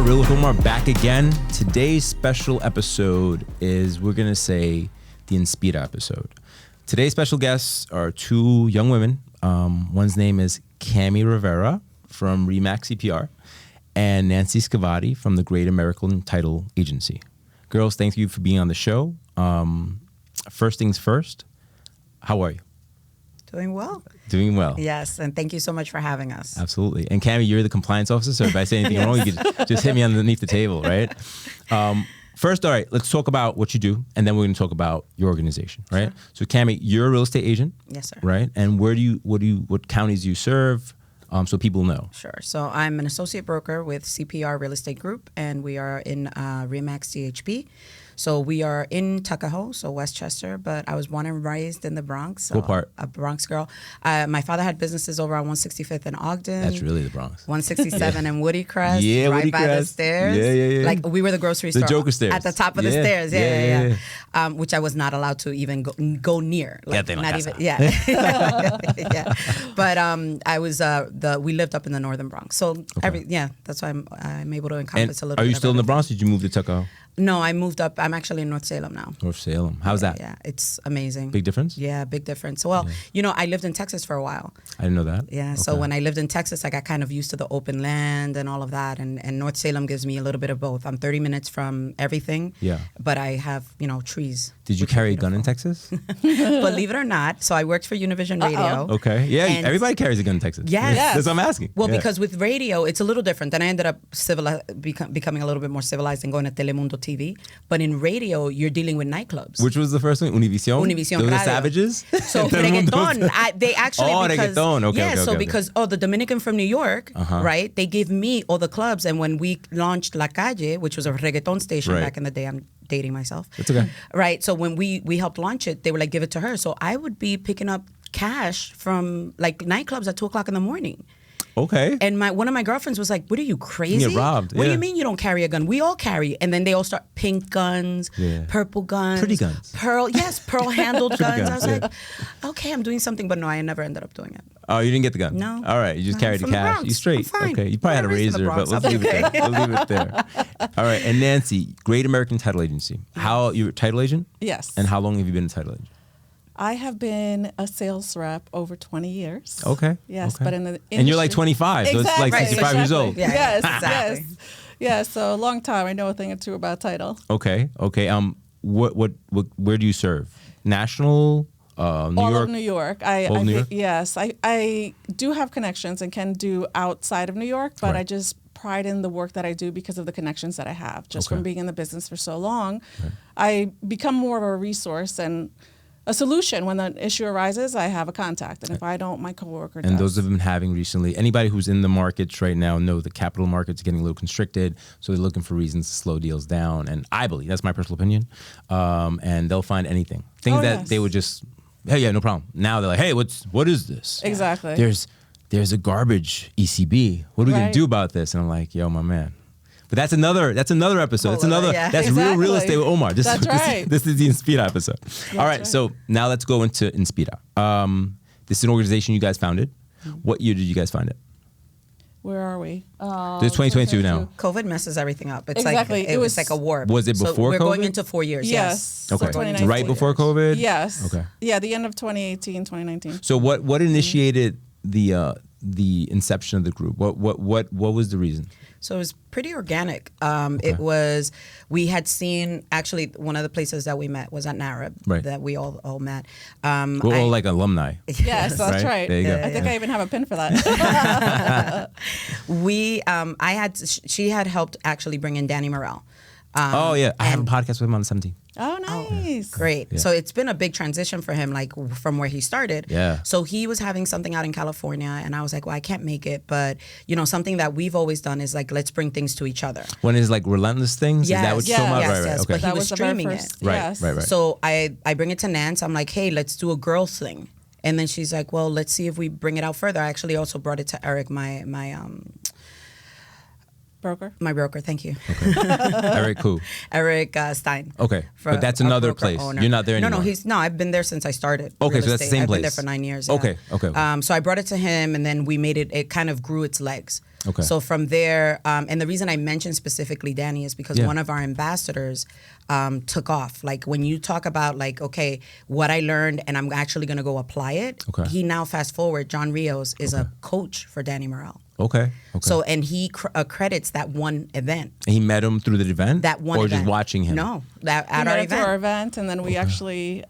Real with Omar back again. Today's special episode is, we're going to say, the Inspira episode. Today's special guests are two young women. One's name is Camelia Rivera from Remax CPR and Nancy Scovotti from the Great American Title Agency. Girls, thank you for being on the show. First things first, how are you? Doing well. Doing well. Yes, and thank you so much for having us. Absolutely. And Cammie, you're the compliance officer, so if I say anything wrong, you could just hit me underneath the table, right? First, all right, let's talk about what you do, and then we're going to talk about your organization, right? Sure. So Cammie, you're a real estate agent. Yes, sir. Right? And what counties do you serve, so people know? Sure. So I'm an associate broker with CPR Real Estate Group, and we are in Remax CHP. So we are in Tuckahoe, so Westchester, but I was born and raised in the Bronx. So what part? A Bronx girl. My father had businesses over on 165th and Ogden. That's really the Bronx. 167 and Woody Crest. Yeah, right Woody by Crest. the stairs. Yeah. Like we were the grocery store. The Joker stairs. At the top of the stairs. Yeah. Which I was not allowed to even go near. Like, not even. Yeah. Yeah. But I was we lived up in the northern Bronx. So that's why I'm able to encompass a little bit. Are you still in the Bronx? Or did you move to Tuckahoe? No, I moved up. I'm actually in North Salem now. North Salem. How's that? Yeah, it's amazing. Big difference? Yeah, big difference. Well, I lived in Texas for a while. I didn't know that. Yeah, so when I lived in Texas, I got kind of used to the open land and all of that. And North Salem gives me a little bit of both. I'm 30 minutes from everything. Yeah. But I have, trees. Did you carry a gun in Texas? Believe it or not. So I worked for Univision Radio. Okay. Yeah, everybody carries a gun in Texas. Yes. That's what I'm asking. Well, because with radio, it's a little different. Then I ended up becoming a little bit more civilized and going to Telemundo TV. But in radio, you're dealing with nightclubs. Which was the first one? Univision? Univision Those Radio. are savages? So reggaeton. They actually reggaeton. Okay. Because the Dominican from New York, right? They gave me all the clubs, and when we launched La Calle, which was a reggaeton station back in the day, I'm dating myself. It's okay. Right. So when we helped launch it, they were like, give it to her. So I would be picking up cash from like nightclubs at 2:00 in the morning. Okay. And one of my girlfriends was like, what are you, crazy? You get robbed. What do you mean you don't carry a gun? We all carry. And then they all start pink guns, purple guns. Pretty guns. Pearl-handled guns. I was like, okay, I'm doing something. But no, I never ended up doing it. Oh, you didn't get the gun? No. All right, you just carried the cash. You straight. Okay, you probably had a razor, but let's leave it there. We'll leave it there. All right, and Nancy, Great American Title Agency. You're a title agent? Yes. And how long have you been a title agent? I have been a sales rep over 20 years. Okay. Yes, but in the industry. And you're like 25, so it's like 65 years old. Yeah, yes, exactly. Yes. Yeah, so a long time. I know a thing or two about title. Okay. Where do you serve? National? New York? All of New York. New York? Yes, I do have connections and can do outside of New York, but I just pride in the work that I do because of the connections that I have. Just from being in the business for so long, I become more of a resource and a solution. When an issue arises, I have a contact. And if I don't, my coworker does. And those have been having recently, anybody who's in the markets right now know the capital markets are getting a little constricted. So they're looking for reasons to slow deals down. And I believe, that's my personal opinion, and they'll find anything. Things that they would just, hey, yeah, no problem. Now they're like, hey, what is this? Exactly. There's a garbage ECB. What are we going to do about this? And I'm like, yo, my man. But that's another episode. That's real estate with Omar. That's right. This is the Inspira episode. All right, so now let's go into Inspira. This is an organization you guys founded. What year did you guys find it? Where are we? It's 2022 now. COVID messes everything up. It's exactly. Like it was like a warp. Was it before we're COVID? We're going into 4 years. Yes. Okay. So right before COVID? Yes. Okay. Yeah, the end of 2018, 2019. So what initiated the inception of the group? What was the reason? So it was pretty organic. We had seen, actually, one of the places that we met was at NAREB, that we all met. We're all like alumni. Yes, that's right. There you go. I think I even have a pin for that. She had helped actually bring in Danny Morell. I have a podcast with him on the 17th. Oh, nice. Great. Yeah. So it's been a big transition for him, like from where he started. Yeah. So he was having something out in California, and I was like, well, I can't make it. But, something that we've always done is like, let's bring things to each other. When it's like Relentless Things? Yes. Is that what you're talking about? Yes, right. Okay. But he was streaming it. Right. So I bring it to Nance. I'm like, hey, let's do a girls thing. And then she's like, well, let's see if we bring it out further. I actually also brought it to Eric, my broker? My broker, thank you. Okay. Eric who? Eric Stein. Okay, but that's another place. Owner. You're not there anymore. No, I've been there since I started. Okay, so that's the same place. I've been there for 9 years. Yeah. Okay. So I brought it to him, and then we made it. It kind of grew its legs. Okay. So from there, and the reason I mentioned specifically Danny is because one of our ambassadors took off. Like when you talk about like, okay, what I learned and I'm actually going to go apply it. Okay. He now fast forward, John Rios is a coach for Danny Morel. Okay. So, and he credits that one event. And he met him through the event? That one or event. Just watching him? No, that at we our met event. At our event, and then we actually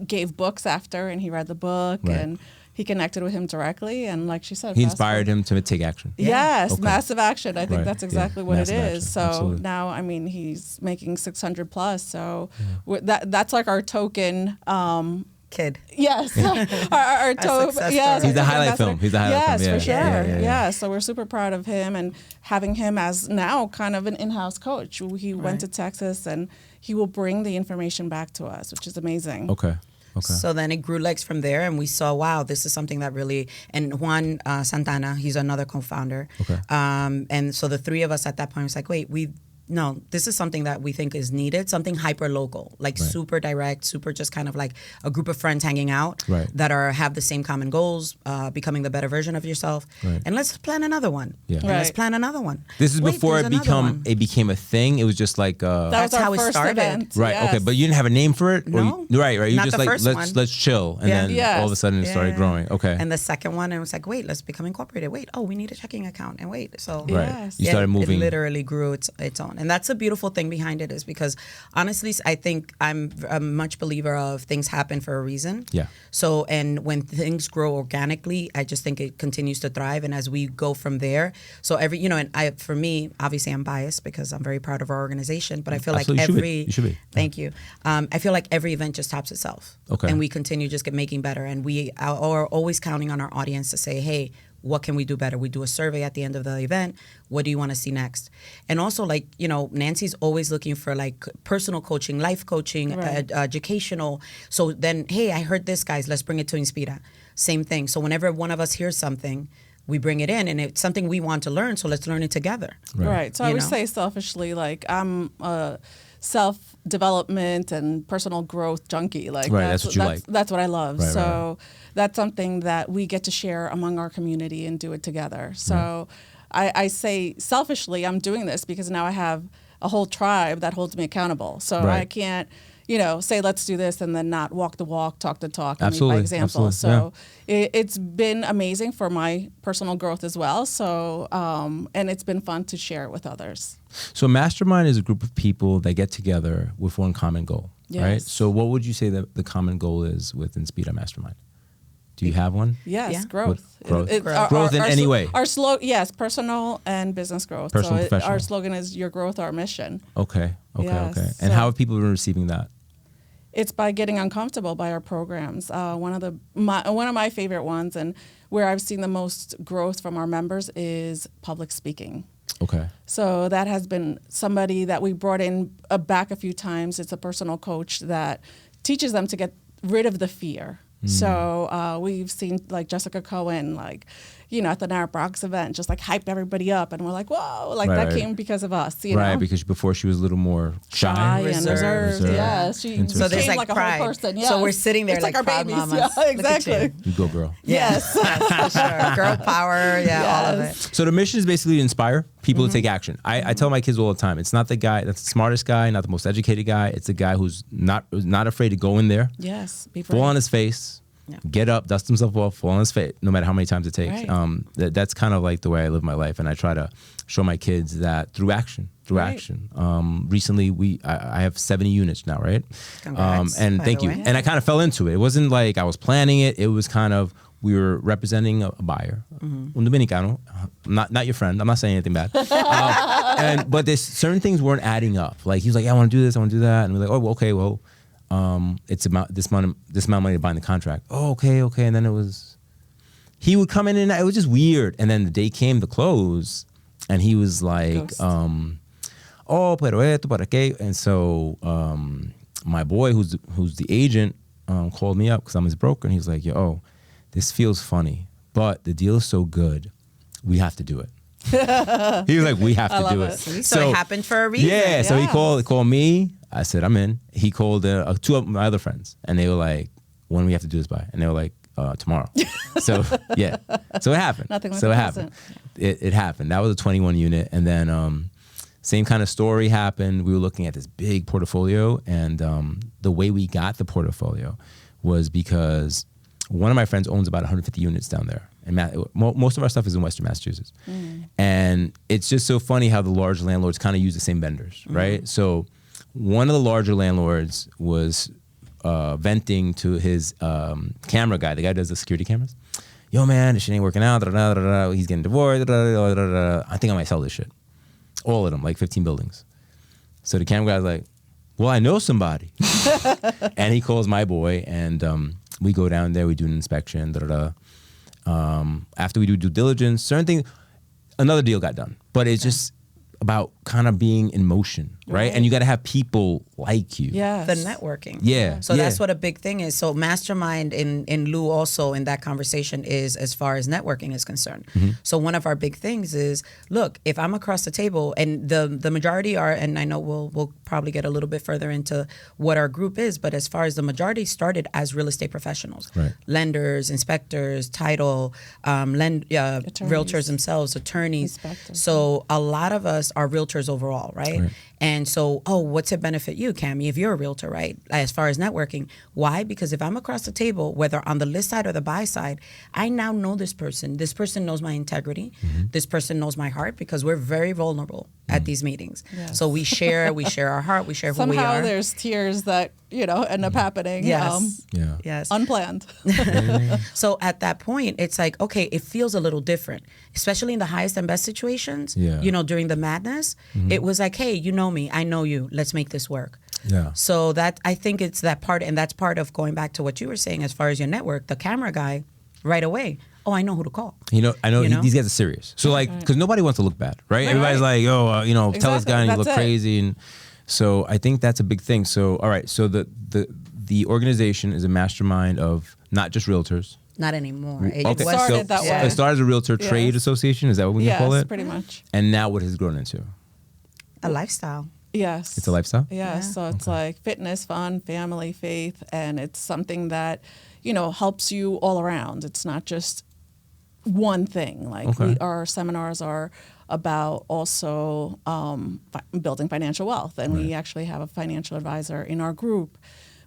gave books after, and he read the book, and he connected with him directly, and like she said, he inspired him to take action. Yes, massive action. I think that's exactly what massive it is. action. So Absolutely. now, I mean, he's making 600 plus. So that's like our token. Kid. Yes, our success yes, story. He's the highlight film. He's the highlight film. Yes, for sure. Yeah. Yeah, so we're super proud of him and having him as now kind of an in-house coach. He went to Texas and he will bring the information back to us, which is amazing. Okay. So then it grew legs from there, and we saw, wow, this is something that really. And Juan Santana, he's another co-founder. Okay. And so the three of us at that point was like, wait, no, this is something that we think is needed, something hyper local, like super direct, super just kind of like a group of friends hanging out that have the same common goals, becoming the better version of yourself. Right. And let's plan another one. Yeah. And let's plan another one. This is before it became a thing. It was just like that's how it started. Event. Right. Yes. Okay. But you didn't have a name for it? No. Right. You Not just the like first one. let's chill, and then all of a sudden it started growing. Okay. And the second one, it was like, wait, let's become incorporated. Wait, we need a checking account. And wait, so You started moving. It literally grew its own, and that's a beautiful thing behind it is because honestly, I think I'm a much believer of things happen for a reason. Yeah. So, and when things grow organically, I just think it continues to thrive. And as we go from there, so for me, obviously I'm biased because I'm very proud of our organization, but I feel like you should be. Thank you. I feel like every event just tops itself. Okay. And we continue just making better. And we are always counting on our audience to say, hey, what can we do better? We do a survey at the end of the event. What do you want to see next? And also, Nancy's always looking for personal coaching, life coaching, educational. So then, hey, I heard this, guys. Let's bring it to Inspira. Same thing. So whenever one of us hears something, we bring it in, and it's something we want to learn. So let's learn it together. Right. So I would say selfishly, I'm self-development and personal growth junkie. That's what you like. That's what I love. That's something that we get to share among our community and do it together. So I say selfishly, I'm doing this because now I have a whole tribe that holds me accountable. So I can't, say let's do this and then not walk the walk, talk the talk, and lead by example. So it's been amazing for my personal growth as well. So and it's been fun to share it with others. So Mastermind is a group of people that get together with one common goal, right? So what would you say that the common goal is with Inspira Mastermind? Do you have one? Yes, growth. Growth in any way. Our personal and business growth. Personal, professional. Our slogan is "Your growth, our mission." Okay. And how have people been receiving that? It's by getting uncomfortable by our programs. One of my favorite ones, and where I've seen the most growth from our members, is public speaking. Okay. So that has been somebody that we brought in back a few times. It's a personal coach that teaches them to get rid of the fear. So we've seen Jessica Cohen, at the Narrow Bronx event, just hype everybody up, and we're like, whoa, that came because of us, Right, because before she was a little more shy and reserved. Yeah, so there's like a pride. Whole person. Yes. So we're sitting there like our proud babies. mamas. Yeah, exactly. You go, girl. Yes, for sure. Girl power. All of it. So the mission is basically to inspire people to take action. I tell my kids all the time, it's not the guy that's the smartest guy, not the most educated guy. It's the guy who's not afraid to go in there. Yes, be fall on his face. Yeah. Get up, dust himself off, fall on his face, no matter how many times it takes. Right. That's kind of like the way I live my life, and I try to show my kids that through action. Recently, I have 70 units now, right? Congrats, and thank you. And I kind of fell into it. It wasn't like I was planning it. It was kind of we were representing a buyer, un Dominicano, not your friend. I'm not saying anything bad. But there's certain things weren't adding up. Like he was like, I want to do this, I want to do that, and we're like, oh, okay, well. It's about this amount of money to bind the contract. Oh, okay. And then he would come in and it was just weird. And then the day came to close and he was like, pero esto, para qué? And so, my boy who's the agent, called me up cause I'm his broker and he's like, this feels funny, but the deal is so good. We have to do it. He was like, we have to do it. So it happened for a reason. Yeah. So he called me. I said, I'm in. He called two of my other friends, and they were like, when we have to do this by? And they were like, tomorrow. So yeah, so it happened. Nothing like so it it happened. It happened. That was a 21 unit, and then same kind of story happened. We were looking at this big portfolio, and the way we got the portfolio was because one of my friends owns about 150 units down there, and most of our stuff is in Western Massachusetts. And it's just so funny how the large landlords kind of use the same vendors, right? So one of the larger landlords was venting to his camera guy, the guy who does the security cameras. Yo, man, this shit ain't working out. He's getting divorced. I think I might sell this shit. All of them, like 15 buildings. So the camera guy's like, well, I know somebody. And he calls my boy, and we go down there, we do an inspection. After we do due diligence, certain things, another deal got done. But it's just about kind of being in motion, right? And you got to have people like you. The networking. Yeah. So that's what a big thing is. So mastermind in Lou also in that conversation is as far as networking is concerned. So one of our big things is, look, if I'm across the table, and the majority are, and I know we'll probably get a little bit further into what our group is, but as far as the majority started as real estate professionals, lenders, inspectors, title, realtors themselves, attorneys. So a lot of us are realtors overall, right? And so, what's it benefit you, Cammie, if you're a realtor, right? As far as networking. Why? Because if I'm across the table, whether on the list side or the buy side, I now know this person. This person knows my integrity. This person knows my heart, because we're very vulnerable at these meetings. So we share our heart, we share who we are. Somehow there's tears that, end up happening. Unplanned. So at that point, it's like, okay, it feels a little different, especially in the highest and best situations, during the madness. It was like, hey, you know me, I know you, let's make this work. So that, I think it's that part, and that's part of going back to what you were saying as far as your network, the camera guy right away. Oh, I know who to call. I know these guys are serious. So like, because nobody wants to look bad, right? Everybody's like, yo, tell this guy and you look crazy. And so I think that's a big thing. So, all right. So the organization is a mastermind of not just realtors. Not anymore. It started that way. It started as a realtor trade association. Is that what we can call it? Yes, pretty much. And now what has it grown into? A lifestyle. Yes. It's a lifestyle? Yes. So it's like fitness, fun, family, faith, and it's something that, helps you all around. It's not just one thing. Like our seminars are about also building financial wealth. And we actually have a financial advisor in our group,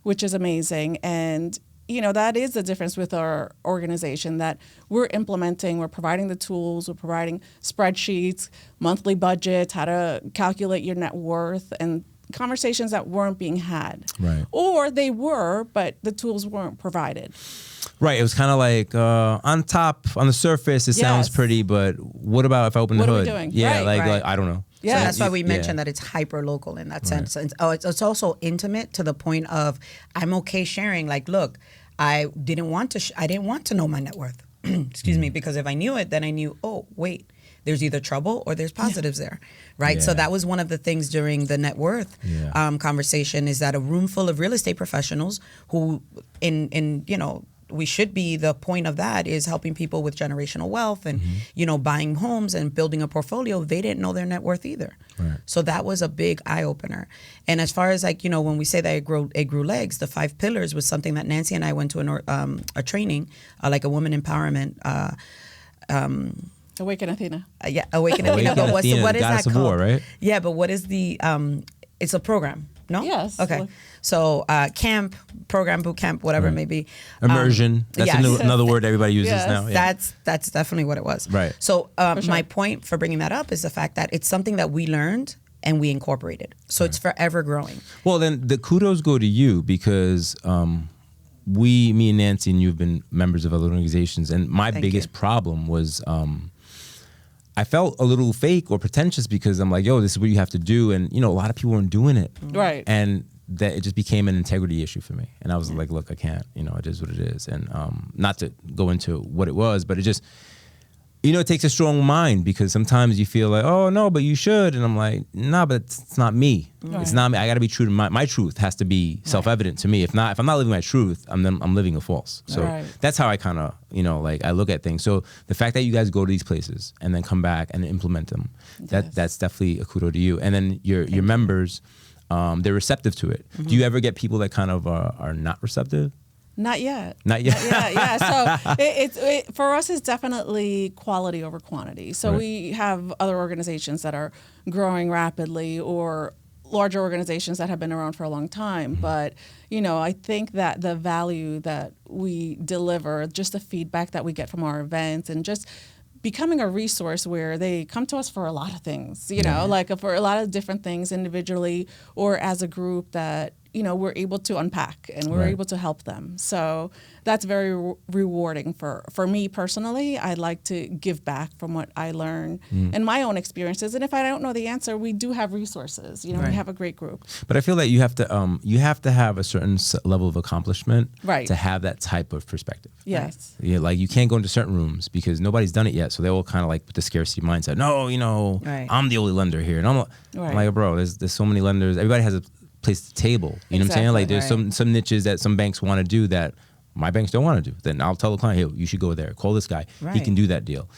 which is amazing. And that is the difference with our organization, that we're implementing, we're providing the tools, we're providing spreadsheets, monthly budgets, how to calculate your net worth, and conversations that weren't being had. Or they were, but the tools weren't provided. Right. It was kind of like on the surface, it sounds pretty, but what about if I open the hood? What are we doing? Yeah, like I don't know. Yeah, so that's why we mentioned that it's hyper local in that sense. And it's also intimate to the point of I'm okay sharing. Like, look, I didn't want to know my net worth. Excuse me, because if I knew it, then I knew. Oh, wait, there's either trouble or there's positives there, right? Yeah. So that was one of the things during the net worth conversation, is that a room full of real estate professionals who, we should be, the point of that is helping people with generational wealth and, buying homes and building a portfolio. They didn't know their net worth either. So that was a big eye opener. And as far as when we say that it grew legs, the 5 pillars was something that Nancy and I went to a training, like a woman empowerment. Awaken Athena. Awaken Athena. But what is that called? War, right? Yeah, but what is the? It's a program. No? Yes. Okay. So camp, program, boot camp, whatever it may be. Immersion. That's another word everybody uses now. Yeah. That's definitely what it was. Right. So my point for bringing that up is the fact that it's something that we learned and we incorporated. So it's forever growing. Well, then the kudos go to you, because me and Nancy and you've been members of other organizations, and my biggest problem was I felt a little fake or pretentious, because I'm like, yo, this is what you have to do. And, a lot of people weren't doing it. Right. And that it just became an integrity issue for me. And I was like, look, I can't, it is what it is. And not to go into what it was, but it just, it takes a strong mind, because sometimes you feel like, oh, no, but you should. And I'm like, nah, but it's not me. Right. It's not me. I got to be true to my truth has to be self-evident to me. If I'm not living my truth, I'm living a false. So that's how I kind of, I look at things. So the fact that you guys go to these places and then come back and implement them, that's definitely a kudo to you. And then your members, they're receptive to it. Do you ever get people that kind of are not receptive? Not yet. Yeah. So it for us, it's definitely quality over quantity. So we have other organizations that are growing rapidly, or larger organizations that have been around for a long time. But, I think that the value that we deliver, just the feedback that we get from our events, and just becoming a resource where they come to us for a lot of things, like for a lot of different things individually or as a group that, we're able to unpack and we're able to help them. So that's very rewarding for me personally. I like to give back from what I learn and my own experiences. And if I don't know the answer, we do have resources. We have a great group. But I feel that you have to have a certain level of accomplishment to have that type of perspective. Yes. Yeah, like you can't go into certain rooms because nobody's done it yet. So they all kind of like with the scarcity mindset. No, I'm the only lender here. And I'm like, bro, there's so many lenders. Everybody has a place to table. You know what I'm saying? Like there's some niches that some banks want to do that my banks don't want to do. Then I'll tell the client, hey, you should go there. Call this guy. He can do that deal.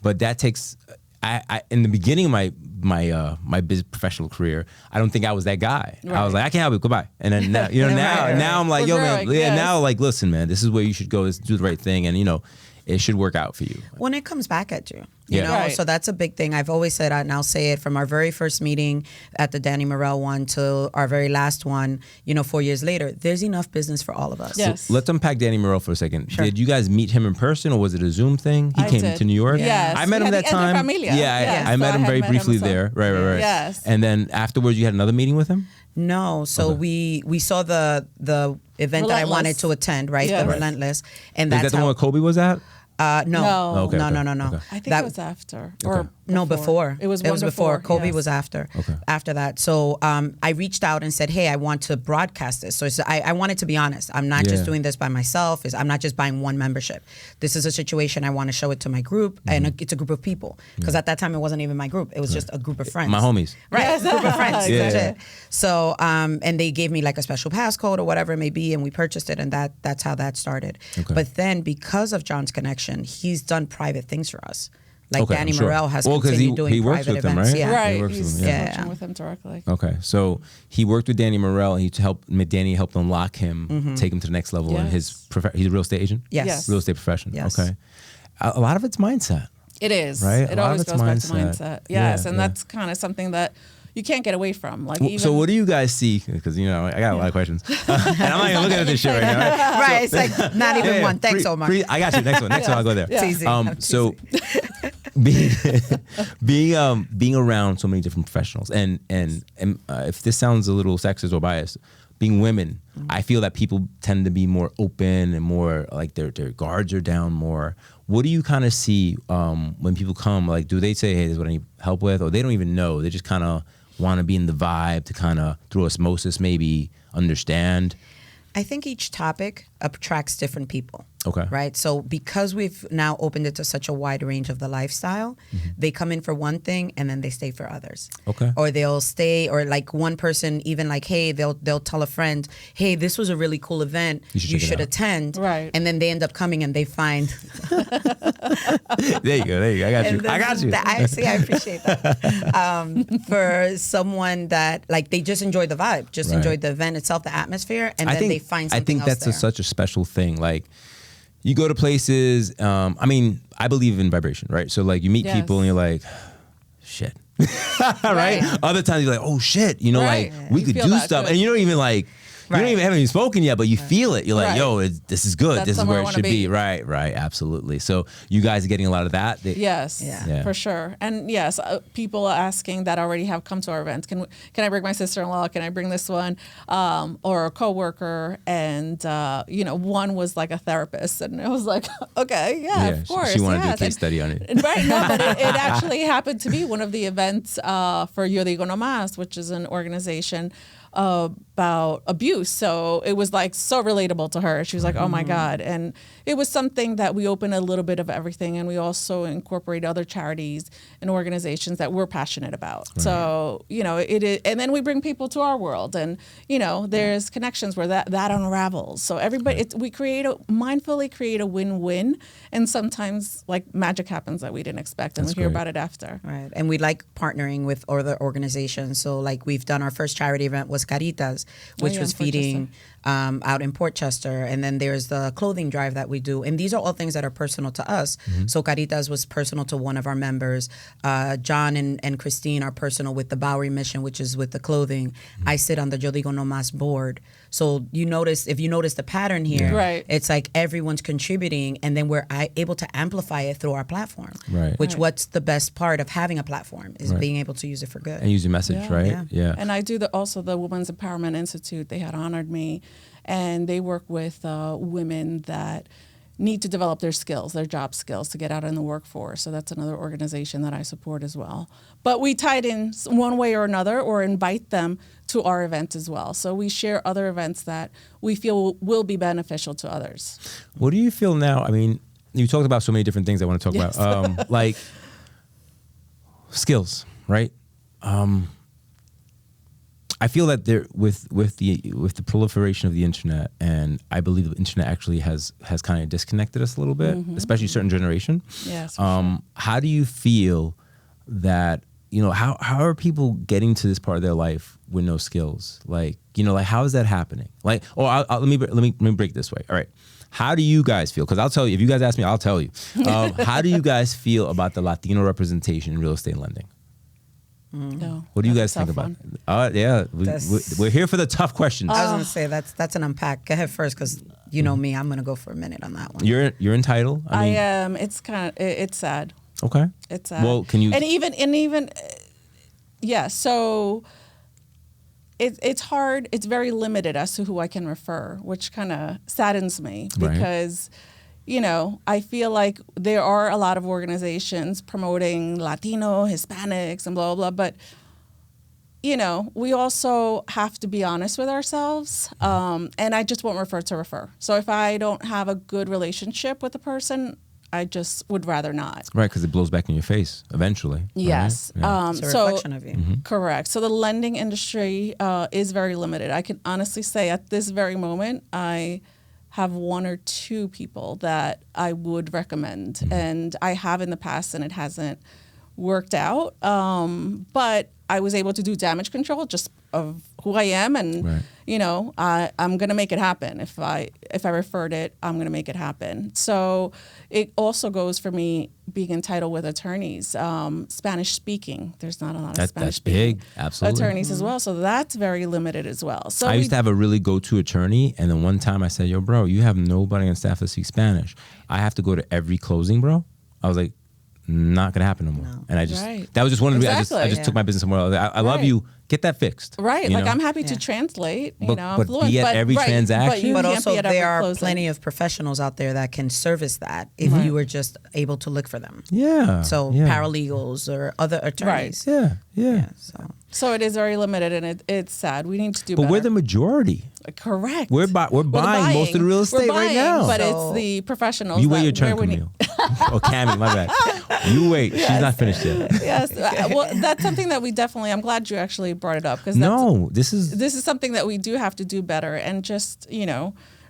But that takes. I in the beginning of my business professional career, I don't think I was that guy. I was like, I can't help you. Goodbye. And then now, now I'm like, now like, listen, man, this is where you should go. Do the right thing, and it should work out for you. When it comes back at you. So that's a big thing. I've always said, and I'll say it, from our very first meeting at the Danny Morell one to our very last one, 4 years later, there's enough business for all of us. Yes. So let's unpack Danny Morell for a second. Sure. Did you guys meet him in person, or was it a Zoom thing? He came to New York. Yes. I met him that time. Camelia. I met him very briefly there. Right. Yes. And then afterwards, you had another meeting with him? No. So we saw the event that I wanted to attend, right? Yes. The Relentless. And that's Is that the one where Kobe was at? No. Okay. No. Okay. I think it was after. Or before. It was before. Kobe yes. was after. After that. So I reached out and said, hey, I want to broadcast this. So I wanted to be honest. I'm not just doing this by myself. I'm not just buying one membership. This is a situation I want to show it to my group, and it's a group of people. Because at that time, it wasn't even my group. It was just a group of friends. My homies. Right, yes. a group of friends. Yeah. So, and they gave me like a special passcode or whatever it may be, and we purchased it, and that's how that started. But then because of John's connection, he's done private things for us. Like Danny Morell has continued doing private events. Him, right? Right. He's working with him directly. Okay. So he worked with Danny Morell, and Danny helped unlock him, take him to the next level in his he's a real estate agent? Yes. Real estate profession. Yes. Okay. A lot of it's mindset. It is. Right? It always goes back to mindset. Yes. And that's kind of something that you can't get away from. So what do you guys see? Because I got a lot of questions, and I'm not even looking at this shit right now. Right, it's like not even one. Thanks, Omar. I got you. Next one. I'll go there. It's easy. So being around so many different professionals, and if this sounds a little sexist or biased, being women, I feel that people tend to be more open and more like their guards are down more. What do you kind of see when people come? Like, do they say, hey, this is what I need help with? Or they don't even know. They just kind of want to be in the vibe to kind of, through osmosis, maybe understand? I think each topic attracts different people. Okay. Right? So because we've now opened it to such a wide range of the lifestyle, they come in for one thing and then they stay for others. Okay. Or they'll stay, or like one person even like, hey, they'll tell a friend, hey, this was a really cool event. You should attend. Right. And then they end up coming and they find. There you go. I got you. I appreciate that. For someone that like they just enjoy the vibe, enjoyed the event itself, the atmosphere, and then they find something else. I think that's such a special thing. Like, you go to places, I believe in vibration, right? So like you meet people and you're like, shit. Right? Other times you're like, oh shit, like we could do stuff. And you don't even like, you haven't even spoken yet, but you feel it. You're like, yo, this is good. This is where it should be. Right, absolutely. So you guys are getting a lot of that? Yes, for sure. And yes, people asking that already have come to our events. Can I bring my sister-in-law? Can I bring this one? Or a coworker? And, one was like a therapist. And it was like, okay, of course. She wanted to do a case study on it. Right, no, but it actually happened to be one of the events for Yo Digo No Más, which is an organization about abuse. So it was like so relatable to her. She was like, oh my God. And it was something that we opened a little bit of everything, and we also incorporate other charities and organizations that we're passionate about. Right. So, it is, and then we bring people to our world, and, there's connections where that unravels. So everybody, we mindfully create a win-win, and sometimes like magic happens that we didn't expect, and we hear about it after. Right. And we like partnering with other organizations. So like we've done our first charity event was Caritas, which was feeding out in Port Chester. And then there's the clothing drive that we do. And these are all things that are personal to us. So Caritas was personal to one of our members. John and Christine are personal with the Bowery Mission, which is with the clothing. I sit on the Yo Digo No Mas board. So if you notice the pattern here, right. It's like everyone's contributing, and then we're able to amplify it through our platform. Right. Which what's the best part of having a platform is being able to use it for good. And use your message, right? Yeah. And I do also the Women's Empowerment Institute. They had honored me, and they work with women that need to develop their skills, their job skills, to get out in the workforce. So that's another organization that I support as well. But we tied in one way or another, or invite them to our event as well. So we share other events that we feel will be beneficial to others. What do you feel now? I mean, you talked about so many different things I want to talk about. Like skills, right? I feel that there with the proliferation of the internet, and I believe the internet actually has kind of disconnected us a little bit, especially a certain generation. Yes. Sure. How do you feel that, how are people getting to this part of their life with no skills? Like, like how is that happening? Like, let me break it this way. All right. How do you guys feel? Because I'll tell you, if you guys ask me, I'll tell you. How do you guys feel about the Latino representation in real estate lending? No, what do you guys think about it? Yeah, we're here for the tough questions. I was going to say that's an unpack. Go ahead first, because you know me, I'm going to go for a minute on that one. You're entitled. I am. It's it's sad. Okay. It's sad. Well, can you? And even yeah. So it's hard. It's very limited as to who I can refer, which kind of saddens me because. I feel like there are a lot of organizations promoting Latino, Hispanics, and blah, blah, blah. But, we also have to be honest with ourselves. And I just won't refer. So if I don't have a good relationship with a person, I just would rather not. Right, because it blows back in your face eventually. Yes. Right? Yeah. It's a reflection of you. Correct. So the lending industry is very limited. I can honestly say at this very moment, I have one or two people that I would recommend. And I have in the past, and it hasn't worked out. But I was able to do damage control just of who I am. And, I'm going to make it happen. If I referred it, I'm going to make it happen. So it also goes for me being entitled with attorneys, Spanish speaking. There's not a lot of Spanish speaking big. Absolutely. attorneys as well. So that's very limited as well. So I used to have a really go-to attorney. And then one time I said, yo, bro, you have nobody on staff that speaks Spanish. I have to go to every closing, bro. I was like, not going to happen no more. No. And I just, that was just one of the reasons I just took my business somewhere else. I love you. Get that fixed. Right. Like I'm happy to translate, I'm fluent. Be at every transaction. But also there are plenty of professionals out there that can service that if you were just able to look for them. Yeah. So paralegals or other attorneys. Right. Yeah. So it is very limited, and it's sad. We need to do better. But we're the majority. Correct. We're buying most of the real estate right now. But it's the professionals. You wait your turn, Camille. Cammie, my bad. You wait. She's not finished yet. Yes. Well, that's something that we definitely. I'm glad you actually brought it up because this is something that we do have to do better, and just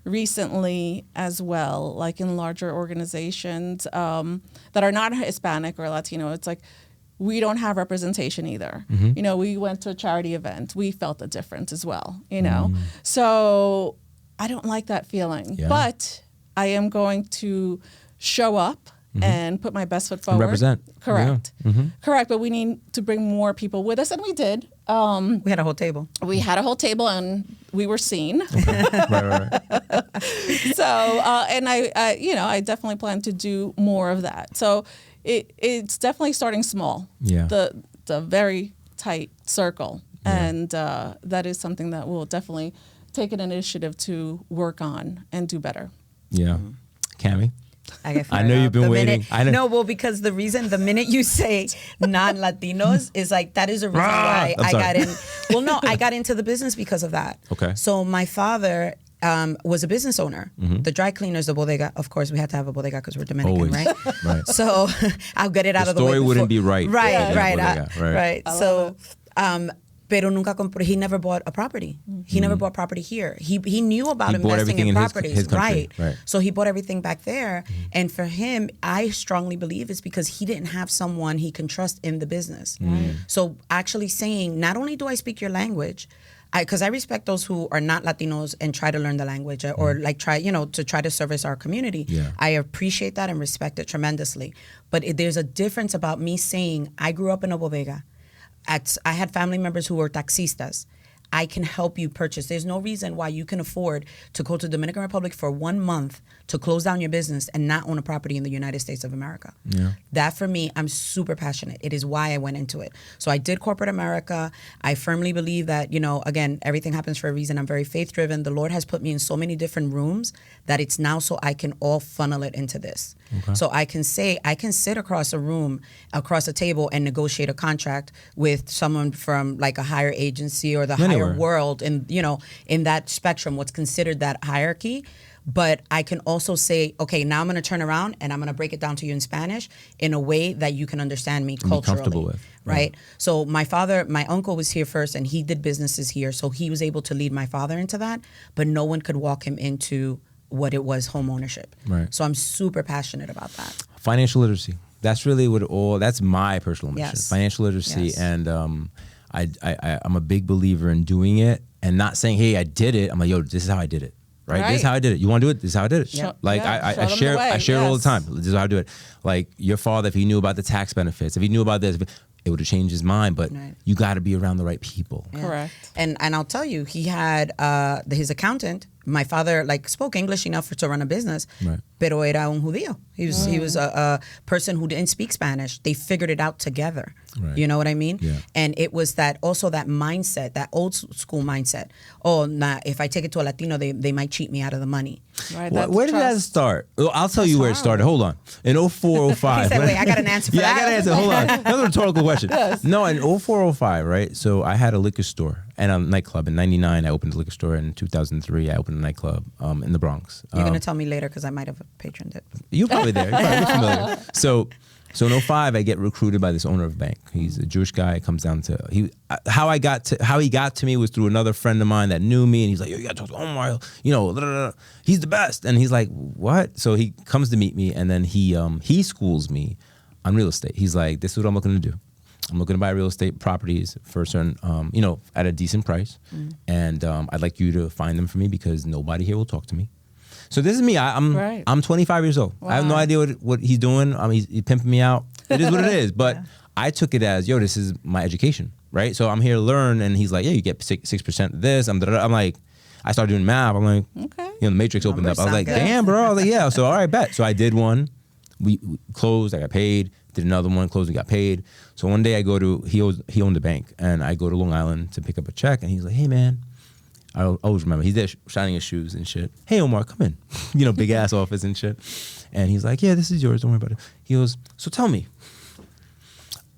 recently as well, like in larger organizations that are not Hispanic or Latino, it's like we don't have representation either. We went to a charity event. We felt a difference as well, So I don't like that feeling. Yeah. But I am going to show up and put my best foot forward. And represent. Correct. Yeah. Correct. But we need to bring more people with us, and we did. We had a whole table. We had a whole table, and we were seen. Okay. Right. So, and I definitely plan to do more of that. So it's definitely starting small. Yeah. The very tight circle. Yeah. And that is something that we'll definitely take an initiative to work on and do better. Yeah. Cammie? I know you've been waiting. Because the minute you say non-Latinos is like, that is a reason why I got in. Well, no, I got into the business because of that. Okay. So my father was a business owner. The dry cleaners, the bodega. Of course, we had to have a bodega because we're Dominican, always. Right? So I'll get it out of the way. The story wouldn't be right. Right. So, pero nunca compró. He never bought a property. He never bought property here. He knew about investing in properties. His country. Right. So he bought everything back there. And for him, I strongly believe it's because he didn't have someone he can trust in the business. So actually saying, not only do I speak your language, because I respect those who are not Latinos and try to learn the language or like try, you know, to try to service our community. Yeah. I appreciate that and respect it tremendously. But there's a difference about me saying I grew up in a bodega. I had family members who were taxistas. I can help you purchase. There's no reason why you can afford to go to the Dominican Republic for 1 month to close down your business and not own a property in the United States of America. Yeah. That for me, I'm super passionate. It is why I went into it. So I did corporate America. I firmly believe that, you know, again, everything happens for a reason. I'm very faith driven. The Lord has put me in so many different rooms that it's now so I can all funnel it into this. Okay. So I can sit across a room, across a table and negotiate a contract with someone from like a higher agency or the higher world and, you know, in that spectrum, what's considered that hierarchy. But I can also say, okay, now I'm going to turn around and I'm going to break it down to you in Spanish in a way that you can understand me culturally. Be comfortable with. Right? So my uncle was here first and he did businesses here. So he was able to lead my father into that, but no one could walk him into what it was, home ownership. Right. So I'm super passionate about that. Financial literacy. That's really that's my personal mission. Yes. Financial literacy. Yes. And I'm a big believer in doing it and not saying, hey, I did it. I'm like, yo, this is how I did it. Right? This is how I did it. You want to do it? This is how I did it. Yep. Like I share it all the time. This is how I do it. Like your father, if he knew about the tax benefits, if he knew about this, it would have changed his mind. But you got to be around the right people. Yeah. Correct. And I'll tell you, he had his accountant. My father spoke English enough to run a business, pero era un judío. He was a person who didn't speak Spanish. They figured it out together. Right. You know what I mean? Yeah. And it was that mindset, that old school mindset. Oh, nah, if I take it to a Latino, they might cheat me out of the money. Right. Where did that start? I'll tell you where it started. Hold on. In 04, 05. He said, wait, I got an answer for that. Yeah, I got an answer. Hold on. Another rhetorical question. Yes. No, in 04, 05, right? So I had a liquor store and a nightclub. In 99, I opened a liquor store. In 2003, I opened a nightclub in the Bronx. You're going to tell me later because I might have patroned it. You're probably there. You're probably familiar. So in 05, I get recruited by this owner of a bank. He's a Jewish guy. Comes down to how he got to me was through another friend of mine that knew me, and he's like, yo, you got to talk to Omar. You know, he's the best. And he's like, what? So he comes to meet me, and then he schools me on real estate. He's like, this is what I'm looking to do. I'm looking to buy real estate properties for a certain, at a decent price, and I'd like you to find them for me because nobody here will talk to me. So this is me. I'm 25 years old. Wow. I have no idea what he's doing. He's pimping me out. It is what it is. But I took it as, yo, this is my education, right? So I'm here to learn, and he's like, yeah, you get 6% of this. I'm like, I started doing math. I'm like, okay. The matrix opened up. I was like, damn, bro. I was like, yeah. So all right, bet. So I did one. We closed. I got paid. Did another one. Closed. We got paid. So one day I go to he owned a bank, and I go to Long Island to pick up a check, and he's like, hey man. I always remember he's there shining his shoes and shit. Hey Omar, come in. Big ass office and shit. And he's like, yeah, this is yours. Don't worry about it. He goes, so tell me,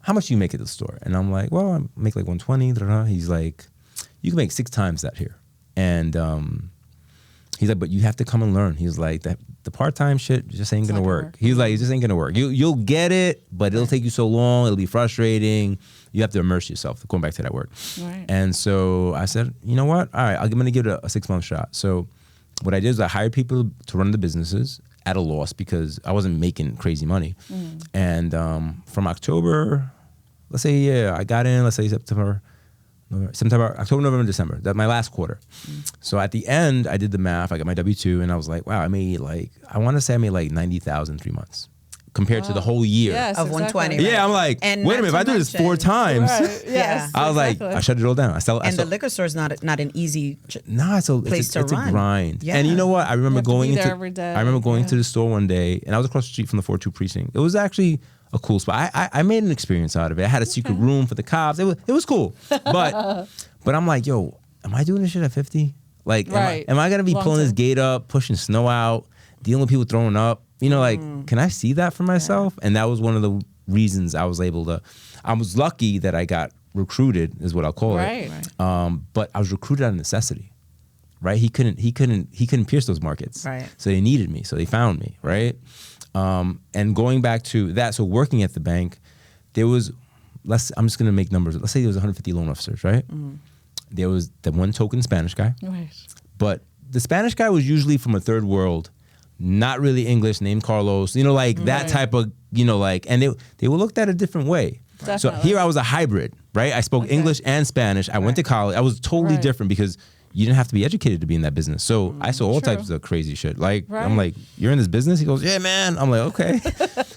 how much do you make at the store? And I'm like, well, I make like 120. He's like, you can make 6 times that here. And he's like, but you have to come and learn. He's like, the part-time shit just ain't gonna work. He's like, it just ain't gonna work. You'll get it, but it'll take you so long. It'll be frustrating. You have to immerse yourself, going back to that word. Right. And so I said, you know what? All right, I'm going to give it a 6-month shot. So what I did is I hired people to run the businesses at a loss because I wasn't making crazy money. And from October, let's say, I got in, let's say September, October, November, December. That's my last quarter. So at the end, I did the math. I got my W-2, and I was like, wow, I want to say I made like $90,000 3 months. Compared to the whole year of 120. Right? Yeah, I'm like, and wait a minute, if I do this 4 times, yes, I was like, I shut it all down. The liquor store is not an easy place to run. It's a grind. Yeah. And you know what? I remember going into the store one day, and I was across the street from the 4-2 precinct. It was actually a cool spot. I made an experience out of it. I had a secret room for the cops. It was cool. But I'm like, yo, am I doing this shit at 50? Like, am I gonna be pulling this gate up, pushing snow out, dealing with people throwing up? Can I see that for myself? And that was one of the reasons I was lucky that I got recruited, is what I'll call it. But I was recruited out of necessity, right? He couldn't pierce those markets. Right. So they needed me. So they found me, right? And going back to that, so working at the bank, there was, I'm just going to make numbers. Let's say there was 150 loan officers, right? There was the one token Spanish guy. Right. But the Spanish guy was usually from a third world, not really English, named Carlos, that type of, and they were looked at a different way. Definitely. So here I was a hybrid, right? I spoke English and Spanish. I went to college. I was totally different because you didn't have to be educated to be in that business. So I saw all types of crazy shit. Like, I'm like, you're in this business? He goes, yeah, man. I'm like, okay.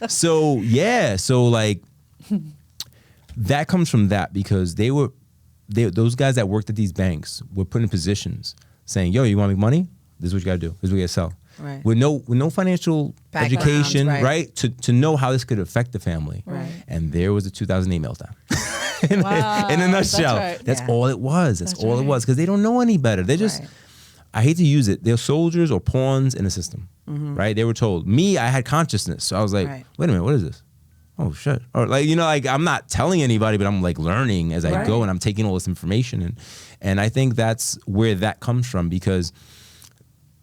So like, that comes from that because those guys that worked at these banks were put in positions saying, yo, you want to make money? This is what you got to do. This is what you got to sell. Right. With no financial education, right? To know how this could affect the family. Right. And there was a 2008 meltdown. in a nutshell. That's all it was. That's all it was. Because they don't know any better. They just, I hate to use it, they're soldiers or pawns in the system, right? They were told. Me, I had consciousness. So I was like, wait a minute, what is this? Oh, shit. Or like, like I'm not telling anybody, but I'm like learning as I go and I'm taking all this information. And I think that's where that comes from because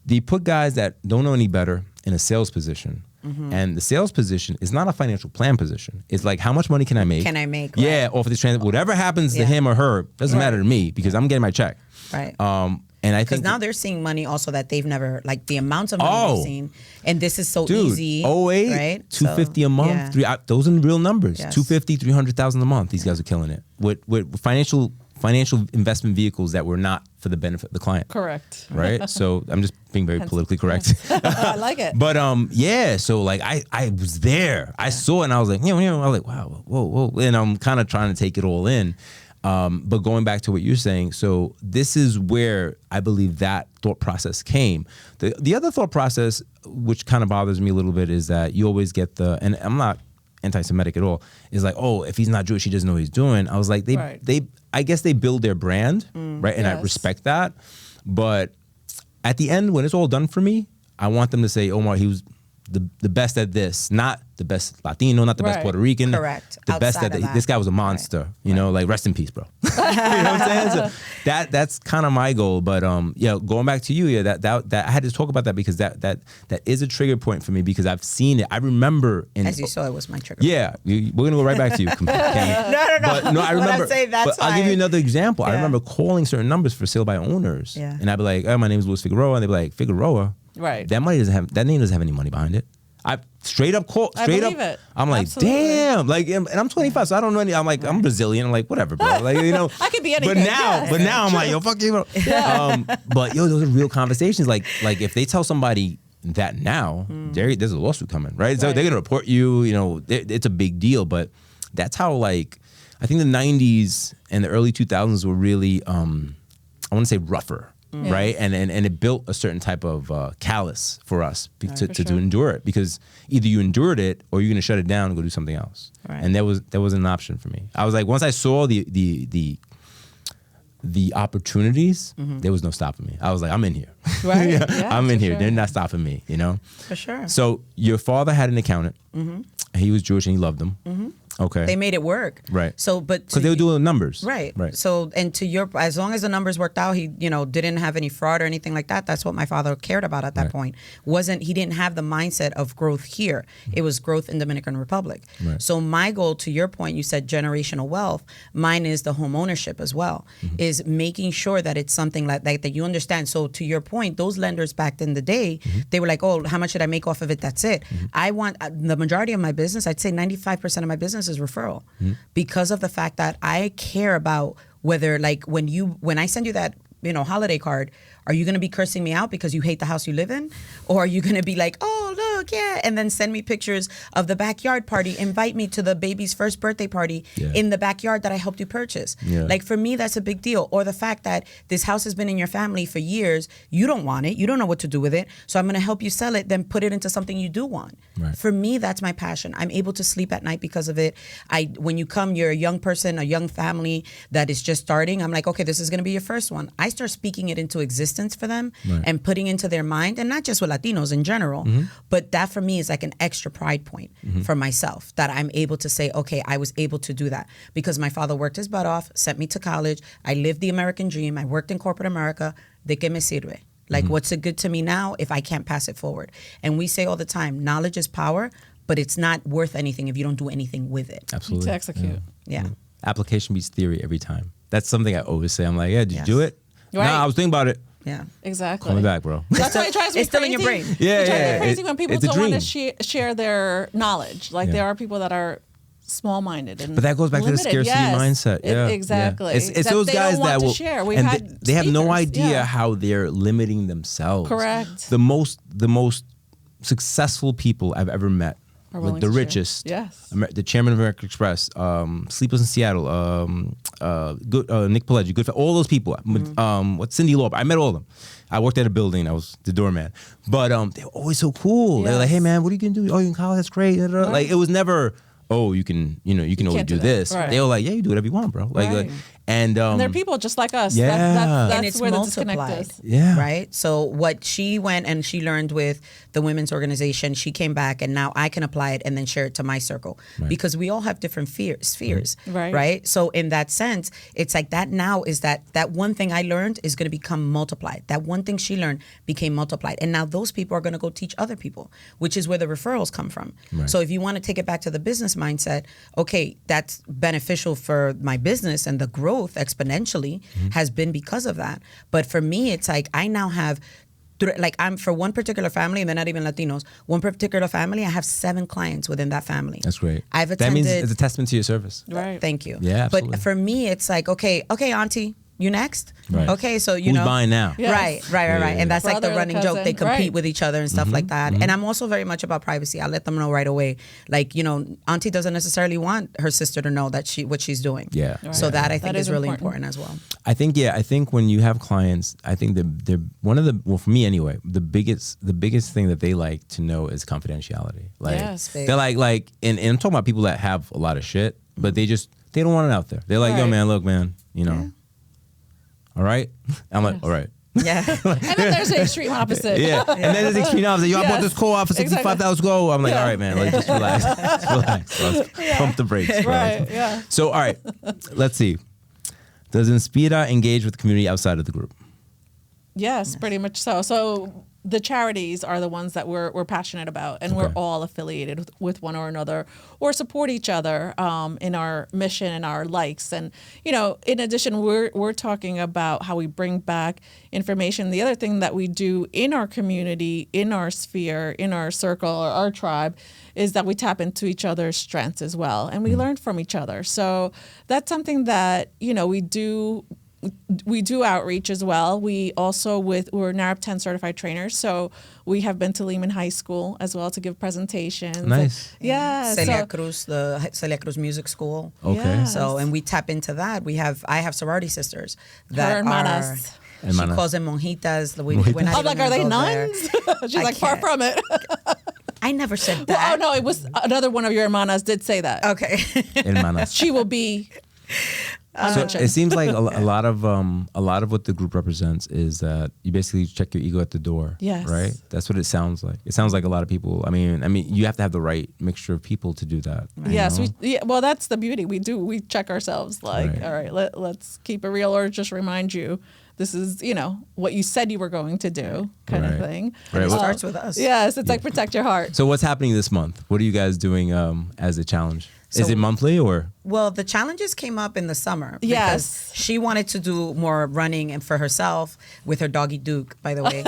they put guys that don't know any better in a sales position. And the sales position is not a financial plan position. It's like, how much money can I make? Yeah, off of this transaction. Whatever happens to him or her doesn't matter to me because I'm getting my check. Right. And I think now they're seeing money also that they've never, like the amounts of money they've seen, and this is so easy. 08, right? $250 a month. Those are real numbers. Yes. $250, $300,000 a month. These guys are killing it with financial investment vehicles that were not for the benefit of the client. Correct. Right? So I'm just being very politically correct. I like it. But so like I was there. I saw it and I was like, I was like, wow, whoa. And I'm kind of trying to take it all in. But going back to what you're saying, so this is where I believe that thought process came. The other thought process, which kind of bothers me a little bit, is that you always get and I'm not anti-Semitic at all, is like, oh, if he's not Jewish, he doesn't know what he's doing. I was like, I guess they build their brand, right? And I respect that. But at the end, when it's all done for me, I want them to say, Omar, he was the best at this, not the best Latino, not the best Puerto Rican. Correct. The best at this guy was a monster, like rest in peace, bro. You know what I'm saying? So that's kind of my goal. But going back to you, that I had to talk about that because that is a trigger point for me because I've seen it. I remember as you saw, it was my trigger. Yeah, we're gonna go right back to you. No. But no, I remember. I'll give you another example. I remember calling certain numbers for sale by owners, and I'd be like, "Oh, my name is Luis Figueroa," and they'd be like, "Figueroa." Right. That name doesn't have any money behind it. I straight up. It. I'm like, damn. Like, and I'm 25, so I don't know any. I'm like, I'm Brazilian. I'm like, whatever, bro. Like, I could be anything. But now I'm like, yo, fuck you, bro. But those are real conversations. Like if they tell somebody that now, there's a lawsuit coming, right? So they're gonna report you. It's a big deal. But that's how I think the 90s and the early 2000s were really, I want to say rougher. Right, and it built a certain type of callous for us to endure it because either you endured it or you're gonna shut it down and go do something else. Right. And that was an option for me. I was like, once I saw the opportunities, there was no stopping me. I was like, I'm in here. Right, I'm in here. Sure. They're not stopping me. For sure. So your father had an accountant. He was Jewish and he loved them. Okay. They made it work. Right. So, but because they were doing numbers. Right. So, and as long as the numbers worked out, he, didn't have any fraud or anything like that. That's what my father cared about at that point. He didn't have the mindset of growth here. It was growth in Dominican Republic. Right. So my goal, to your point, you said generational wealth. Mine is the home ownership as well, is making sure that it's something like that you understand. So to your point, those lenders back in the day, they were like, oh, how much should I make off of it? That's it. I want the majority of my business, I'd say 95% of my business is referral because of the fact that I care about whether, like, when I send you that holiday card, are you going to be cursing me out because you hate the house you live in? Or are you going to be like, oh, look, yeah, and then send me pictures of the backyard party, invite me to the baby's first birthday party in the backyard that I helped you purchase? Yeah. Like, for me, that's a big deal. Or the fact that this house has been in your family for years, you don't want it, you don't know what to do with it, so I'm going to help you sell it, then put it into something you do want. Right. For me, that's my passion. I'm able to sleep at night because of it. When you come, you're a young person, a young family that is just starting, I'm like, okay, this is going to be your first one. I start speaking it into existence for them and putting into their mind, and not just with Latinos in general, but that for me is like an extra pride point for myself, that I'm able to say, okay, I was able to do that because my father worked his butt off, sent me to college, I lived the American dream, I worked in corporate America. ¿De qué me sirve? Like, what's it good to me now if I can't pass it forward? And we say all the time, knowledge is power, but it's not worth anything if you don't do anything with it. Absolutely. To execute. Yeah. Application beats theory every time. That's something I always say. I'm like, yeah, did you do it? Right. No, I was thinking about it. Yeah, exactly. Call me back, bro. That's why it drives me crazy. It's still in your brain. Yeah, it drives me crazy when people don't want to share their knowledge. Like, there are people that are small-minded and but that goes back limited. to the scarcity mindset. Yeah, exactly. Yeah. It's those guys that will share. They have no idea how they're limiting themselves. Correct. The most successful people I've ever met, like the richest, the chairman of American Express, Sleepless in Seattle, Nick Pileggi, good for all those people. What's Cyndi Lauper? I met all of them. I worked at a building. I was the doorman, but they were always so cool. Yes. They're like, "Hey man, what are you gonna do? Oh, you're in college? That's great." Right. Like it was never, "Oh, you can only do this." Right. They were like, "Yeah, you do whatever you want, bro." Like, and they're people just like us. Yeah, that's and it's where multiplied. Yeah, right. So what she went and she learned with the women's organization, she came back, and now I can apply it and then share it to my circle because we all have different spheres, right? So in that sense, it's like that now is that one thing I learned is going to become multiplied. That one thing she learned became multiplied, and now those people are going to go teach other people, which is where the referrals come from. Right. So if you want to take it back to the business mindset, okay, that's beneficial for my business, and the growth exponentially has been because of that. But for me, it's like I now have, like I'm for one particular family, and they're not even Latinos, one particular family, I have 7 clients within that family. That's great. I've attended. That means it's a testament to your service. Right. Thank you. Yeah, absolutely. But for me, it's like, okay, auntie, you next? Right. Okay, so who's buying now? Yes. Right. And that's Brother, like the running joke. They compete with each other and stuff like that. And I'm also very much about privacy. I let them know right away. Like, auntie doesn't necessarily want her sister to know that what she's doing. Yeah. Right. So that I think is really important as well. I think when you have clients, I think they're one of the, well, for me anyway, the biggest thing that they like to know is confidentiality. Like they're like, and I'm talking about people that have a lot of shit, but they don't want it out there. They're like, yo man, look man, all right? I'm like, all right. Yeah. And then there's the extreme opposite. And then there's the extreme opposite. Yo, I bought this co-op for $65 go. I'm like, all right, man, like, just relax. Let's pump the brakes. Right, yeah. So, all right, let's see. Does Inspira engage with the community outside of the group? Yes, pretty much so. So the charities are the ones that we're passionate about, and we're all affiliated with one or another, or support each other in our mission and our likes. And in addition, we're talking about how we bring back information. The other thing that we do in our community, in our sphere, in our circle, or our tribe, is that we tap into each other's strengths as well, and we learn from each other. So that's something that we do. We do outreach as well. We also we're NARP 10 certified trainers, so we have been to Lehman High School as well to give presentations. Nice. Celia Cruz, the Celia Cruz Music School. Okay. Yes. So, and we tap into that. I have sorority sisters that hermanas. She calls them monjitas. I'm like, are they nuns? She's like, far from it. I never said that. Well, no, it was another one of your hermanas did say that. Okay. Hermanas. She will be. So it seems like a lot of what the group represents is that you basically check your ego at the door. Yes. Right. That's what it sounds like. It sounds like a lot of people. I mean, you have to have the right mixture of people to do that. Yes. Well, that's the beauty. We check ourselves. Like, all right, let's keep it real, or just remind you, this is what you said you were going to do, kind of thing. Right. It starts with us. Yes. It's like protect your heart. So what's happening this month? What are you guys doing as a challenge? Is it monthly or? Well, the challenges came up in the summer. Yes. Because she wanted to do more running and for herself with her doggy Duke, by the way.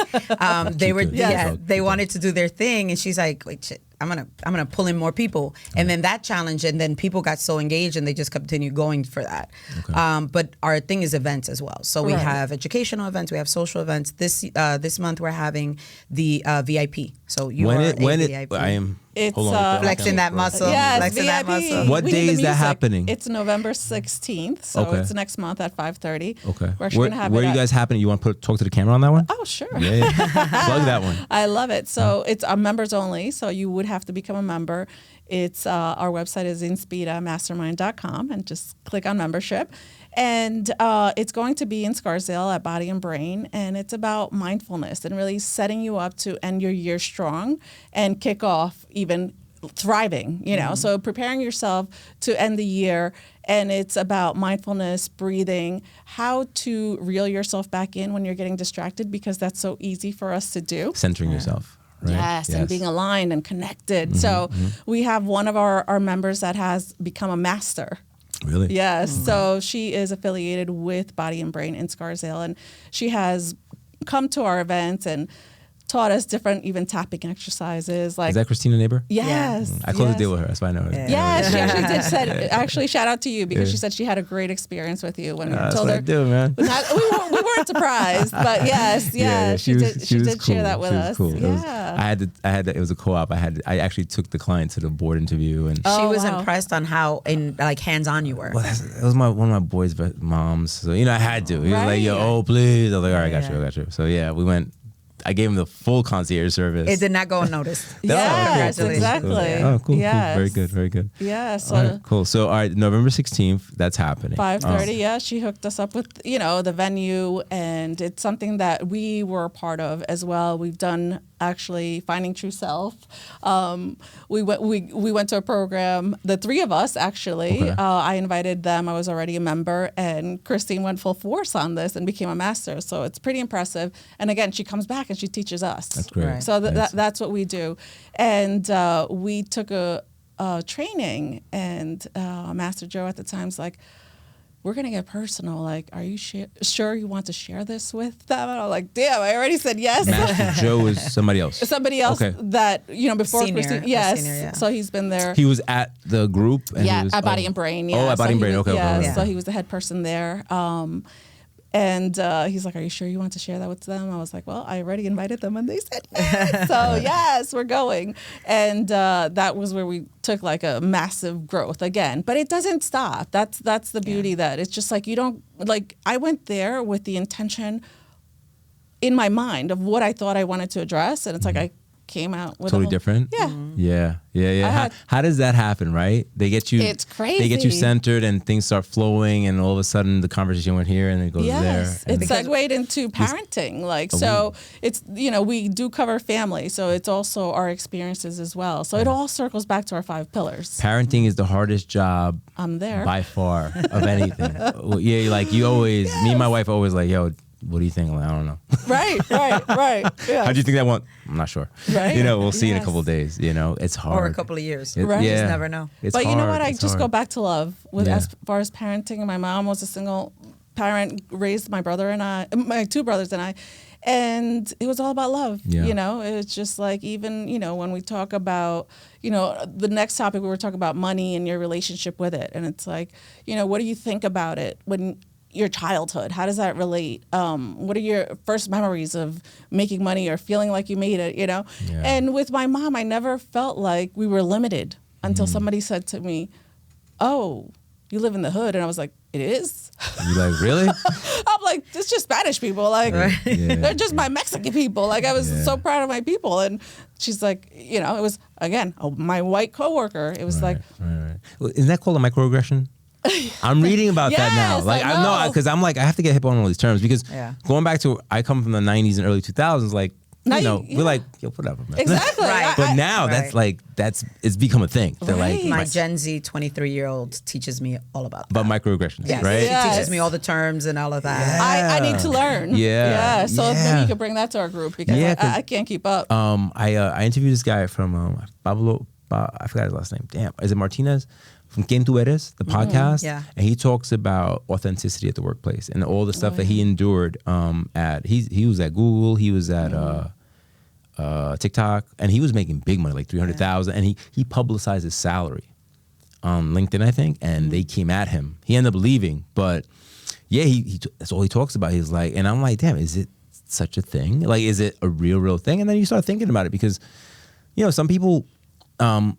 They wanted to do their thing, and she's like, wait, shit, I'm gonna pull in more people. And then that challenge, and then people got so engaged and they just continued going for that. Okay. But our thing is events as well. So we have educational events, we have social events. This month we're having the VIP. So you are a VIP. It's flexing that muscle. Yes, flexing VIP. that muscle. What day is that happening? It's November 16th, so it's next month at 5:30. Okay. We're actually gonna have where are you guys happening? You want to talk to the camera on that one? Oh, sure. Yeah. Plug that one. I love it. So it's members only. So you would have to become a member. It's our website is inspiramastermind.com, and just click on membership. And it's going to be in Scarsdale at Body and Brain, and it's about mindfulness and really setting you up to end your year strong and kick off even thriving, So preparing yourself to end the year, and it's about mindfulness, breathing, how to reel yourself back in when you're getting distracted, because that's so easy for us to do. Centering yourself. Right? Yes, and being aligned and connected. So we have one of our members that has become a master. Really? Yes. So she is affiliated with Body and Brain in Scarsdale, and she has come to our events and taught us different even tapping exercises. Like, is that Christina Neighbor? Yes. I closed the deal with her. That's why I know her. Yeah, she actually did said, actually shout out to you because she said she had a great experience with you when you told her. I do, man. We weren't surprised, but yes, she did cool. share that with us. Cool. Yeah. It was a co-op. I actually took the client to the board interview, and she was impressed on how hands-on you were. Well, it was one of my boys' moms, so I had to. He was like, "Yo, oh please." I was like, "All right, I got you." So yeah, we went. I gave him the full concierge service. It did not go unnoticed. Yes, exactly. Oh, cool, yes. Cool. Very good. Yeah, so all right, cool. So, all right, November 16th, that's happening. 5:30, yeah, she hooked us up with, the venue, and it's something that we were a part of as well. We've done actually Finding True Self. We went to a program, the three of us actually. Okay. I invited them. I was already a member, and Christine went full force on this and became a master. So it's pretty impressive. And again, she comes back and she teaches us. That's great. Right. So that's what we do. And we took a training, and Master Joe at the time's like, we're going to get personal. Like, are you sure you want to share this with them? And I'm like, damn, I already said yes. Master Joe is somebody else. Somebody else that, before Senior, Christine. Yes. senior, yeah. So he's been there. He was at the group? And At Body and Brain. Yeah. Oh, at Body and Brain. Okay. Yeah, Okay. so he was the head person there. And he's like, are you sure you want to share that with them? I was like, well, I already invited them and they said yes. So yes, we're going. And that was where we took like a massive growth again. But it doesn't stop. That's the beauty that it's just like, you don't, like, I went there with the intention in my mind of what I thought I wanted to address. And it's like, I came out with totally different. Yeah. Yeah. How does that happen, right? They get you. It's crazy. They get you centered, and things start flowing, and all of a sudden the conversation went here, and it goes there. It segued into parenting. It's we do cover family, so it's also our experiences as well. So it all circles back to our 5 pillars. Parenting is the hardest job. I'm there by far of anything. You always. Me and my wife always like, yo. What do you think? Like, I don't know. Right. Yeah. How do you think that went? I'm not sure. Right. We'll see in a couple of days. It's hard. Or a couple of years. Right. You just never know. But you know what? I just go back to love. As far as parenting, my mom was a single parent, raised my brother and I, my 2 brothers and I, and it was all about love. Yeah. It's just like, even, when we talk about, the next topic, we were talking about money and your relationship with it. And it's like, what do you think about it when your childhood? How does that relate? What are your first memories of making money or feeling like you made it, Yeah. And with my mom, I never felt like we were limited until somebody said to me, oh, you live in the hood. And I was like, it is? You like, really? I'm like, it's just Spanish people. Like, they're just my Mexican people. Like, I was so proud of my people. And she's like, it was, again, my white coworker. It was Right. Well, isn't that called a microaggression? I'm reading about that now. Like, I know, because I'm like, I have to get hip on all these terms, because going back to, I come from the 90s and early 2000s, like, we're like, yo, whatever, man. Exactly. Right. But now it's become a thing. They're like, my Gen Z 23-year-old teaches me all about about microaggressions, yes. right? He teaches me all the terms and all of that. I need to learn. Yeah. So maybe you could bring that to our group, because I can't keep up. I interviewed this guy from Pablo, I forgot his last name. Damn. Is it Martinez? From Quien Tu Eres, the podcast. Yeah. And he talks about authenticity at the workplace and all the stuff that he endured he was at Google, he was at TikTok, and he was making big money, like $300,000, and he publicized his salary on LinkedIn, I think, and they came at him. He ended up leaving, but he that's all he talks about. He's like, and I'm like, damn, is it such a thing? Like, is it a real thing? And then you start thinking about it, because some people, I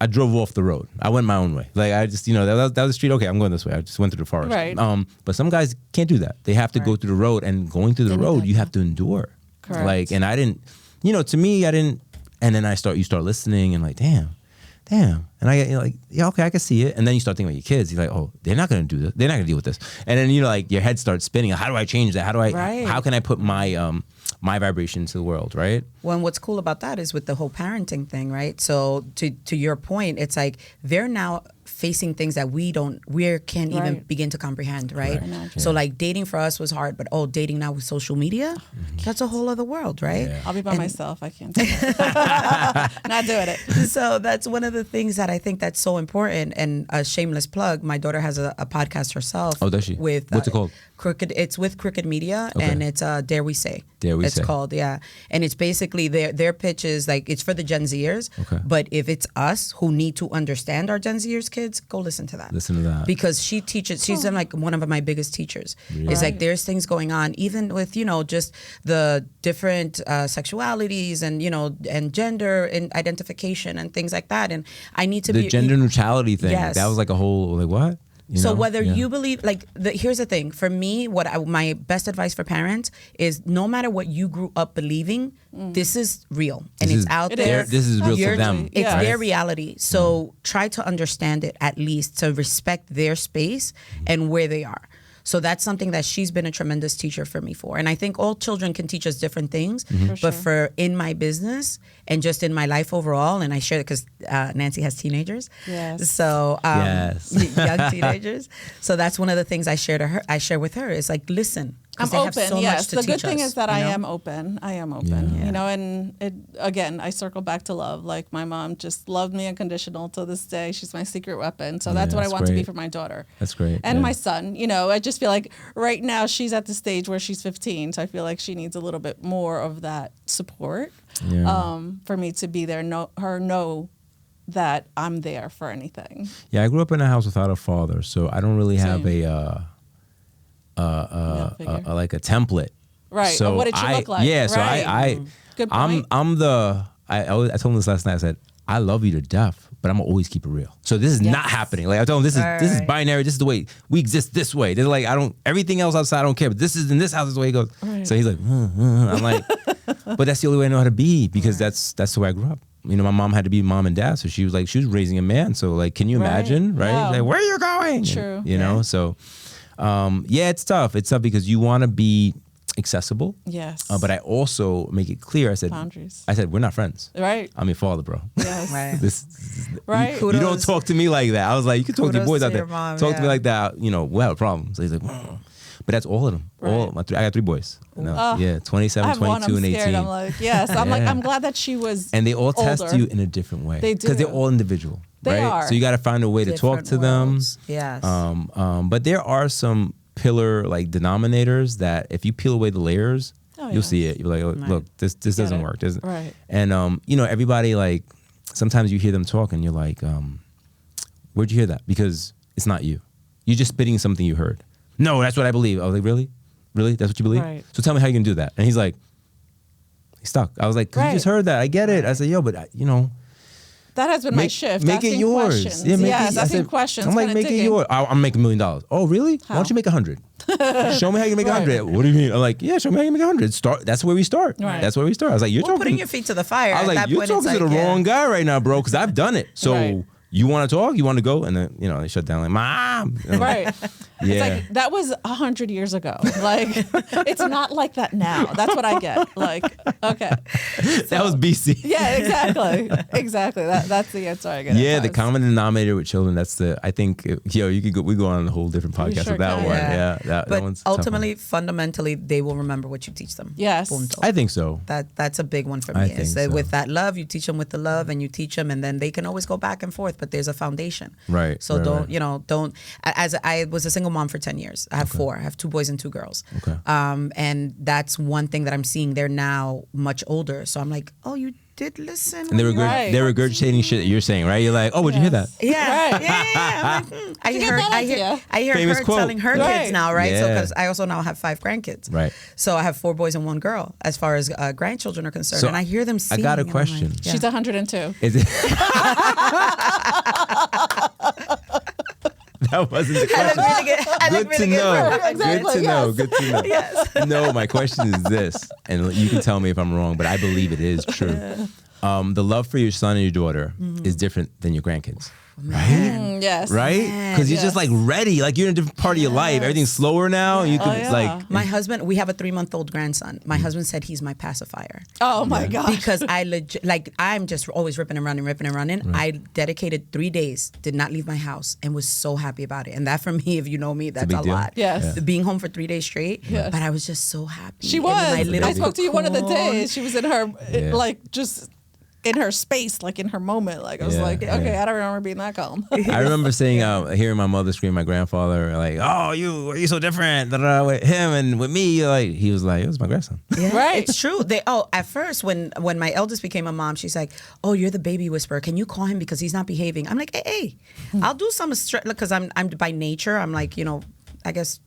drove off the road. I went my own way. Like, I just, that was the street. Okay, I'm going this way. I just went through the forest. Right. But some guys can't do that. They have to go through the road, and going through the road, you have to endure. Correct. Like, and I didn't, to me, I didn't. And then you start listening, and like, damn. And I get like, yeah, okay, I can see it. And then you start thinking about your kids. You're like, oh, they're not going to do this. They're not going to deal with this. And then like your head starts spinning. How do I change that? How can I put my vibration to the world, right? Well, and what's cool about that is with the whole parenting thing, right? So to your point, it's like they're now facing things that we can't even begin to comprehend, right? So like dating for us was hard, but dating now with social media, that's a whole other world, right? I'll be by myself. I can't do it. Not doing it. So that's one of the things that I think that's so important. And a shameless plug, my daughter has a podcast herself. Oh, does she? With, what's it called? Crooked. It's with Crooked Media, and it's Dare We Say. Dare We Say. It's called, yeah. And it's basically their pitch is like, it's for the Gen Zers. Okay. But if it's us who need to understand our Gen Zers kids, go listen to that. Listen to that. Because she teaches, she's like one of my biggest teachers. Really? It's like there's things going on, even with, just the different sexualities and, and gender and identification and things like that. And I need to be... The gender neutrality thing. Yes. That was like a whole, like, what? So whether you believe, like, here's the thing. For me, my best advice for parents is no matter what you grew up believing, this is real. And it's out there. This is real to them. It's their reality. So try to understand it, at least, to respect their space and where they are. So that's something that she's been a tremendous teacher for me for. And I think all children can teach us different things. But for in my business and just in my life overall, and I share it because Nancy has teenagers. Yes. So young teenagers. So that's one of the things I share with her is like, listen. I'm open. So yes. The good thing is that I am open. Yeah. And again, I circle back to love. Like my mom just loved me unconditional till this day. She's my secret weapon. So that's what I want to be for my daughter. That's great. And my son, I just feel like right now she's at the stage where she's 15. So I feel like she needs a little bit more of that support for me to be there. Know that I'm there for anything. Yeah, I grew up in a house without a father, so I don't really have like a template. Right. So what did you look like? Yeah. So right. Good point. I told him this last night. I said, I love you to death, but I'm gonna always keep it real. So this is not happening. Like I told him, this is binary. This is the way we exist. This way. They're like, everything else outside I don't care, but this is in this house is the way it goes. Right. So he's like, I'm like, but that's the only way I know how to be because that's the way I grew up. My mom had to be mom and dad, so she was raising a man. So like, can you imagine? Right? Wow. Like, where are you going? True. And, so. It's tough. It's tough because you want to be accessible. Yes. But I also make it clear. I said, boundaries. I said, we're not friends. Right. I'm your father, bro. Yes. Right. You don't talk to me like that. I was like, you can talk to your boys out there. Mom, talk to me like that. We'll have a problem. So he's like, but that's all of them. Right. I got 3 boys. 27, 22, and 18. I'm like, yes. I'm like, I'm glad that she was. And they all older. test you in a different way. They do. Because they're all individual. They right? are. So you got to find a way to talk to worlds. them. Yes. But there are some pillar denominators that if you peel away the layers, you'll see it. You're like, look, this doesn't work. Right. And everybody sometimes you hear them talk and you're like, where'd you hear that? Because it's not you. You're just spitting something you heard. No, that's what I believe. I was like, really? Really? That's what you believe? Right. So tell me how you can do that. And he's like, he's stuck. I was like, you just heard that. I get it. I said, yo, but that has been my shift. Make it yours. Questions. Yeah, asking questions. I'm like, make it yours. I'm making $1 million. Oh, really? How? Why don't you make 100? Show me how you make 100. What do you mean? I'm like, yeah, show me how you make 100. That's where we start. Right. That's where we start. I was like, you're putting your feet to the fire. I was like, you're talking to the wrong guy right now, bro, because I've done it. So you want to talk? You want to go? And then, they shut down like, Mom. Right. It's like, that was 100 years ago. Like, it's not like that now. That's what I get. Like, okay. That was BC. Yeah, exactly. That's the answer I get. Yeah, the common denominator with children, I think, we go on a whole different podcast with that one. Yeah. That one's ultimately, fundamentally, they will remember what you teach them. Yes. Punto. I think so. That's a big one for me. With that love, you teach them with the love and you teach them and then they can always go back and forth, but there's a foundation. Right. So don't, as I was a single mom for 10 years. I have 4. I have 2 boys and 2 girls. Okay. And that's one thing that I'm seeing. They're now much older. So I'm like, oh, you did listen. And they're regurgitating shit that you're saying, right? You're like, oh, would you hear that? Yeah. Right. Yeah. I'm like, I hear Famous her quote. telling her kids now, right? Yeah. So because I also now have 5 grandkids. Right. So I have 4 boys and 1 girl as far as grandchildren are concerned. So and I hear them sing. I got a question. Like, she's 102. Is it? That wasn't the question. Good to know. Exactly, Good to know. Yes. No, my question is this, and you can tell me if I'm wrong, but I believe it is true. The love for your son and your daughter is different than your grandkids. Right? Yes. Right? Because you're just ready. Like you're in a different part of your life. Everything's slower now. You can my husband, we have a 3-month-old grandson. My husband said he's my pacifier. Oh my gosh. Because I'm just always ripping and running. Right. I dedicated 3 days, did not leave my house and was so happy about it. And that for me, if you know me, that's a lot. Yes. Being home for 3 days straight. Yes. But I was just so happy. She was. I spoke to you one of the days. She was in her, just in her space, like in her moment. Like I was like, okay, I don't remember being that calm. I remember saying, hearing my mother scream, my grandfather, like, "Oh, you're so different with him and with me." Like he was like, "It was my grandson." Yeah, right. It's true. At first when my eldest became a mom, she's like, "Oh, you're the baby whisperer. Can you call him because he's not behaving?" I'm like, "Hey, I'll do some because I'm by nature, I'm like, I guess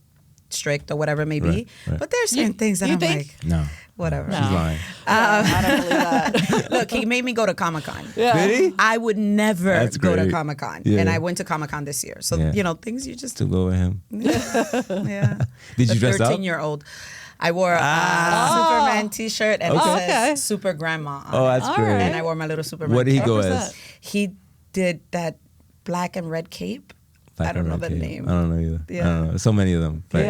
strict or whatever it may be. Right. But there's certain things that I'm like, no. Whatever. No. She's lying. I don't believe that. Look, he made me go to Comic-Con. Yeah. Did he? I would never go to Comic-Con. Yeah. And I went to Comic-Con this year. So, things you just... To go with him. Yeah. Did you dress up? 13-year-old. I wore a Superman t-shirt and it says Super Grandma on Oh, that's great. Right. And I wore my little Superman What did he cape. go as? He did that black and red cape. I don't know the name. I don't know either. Yeah. I don't know. So many of them. But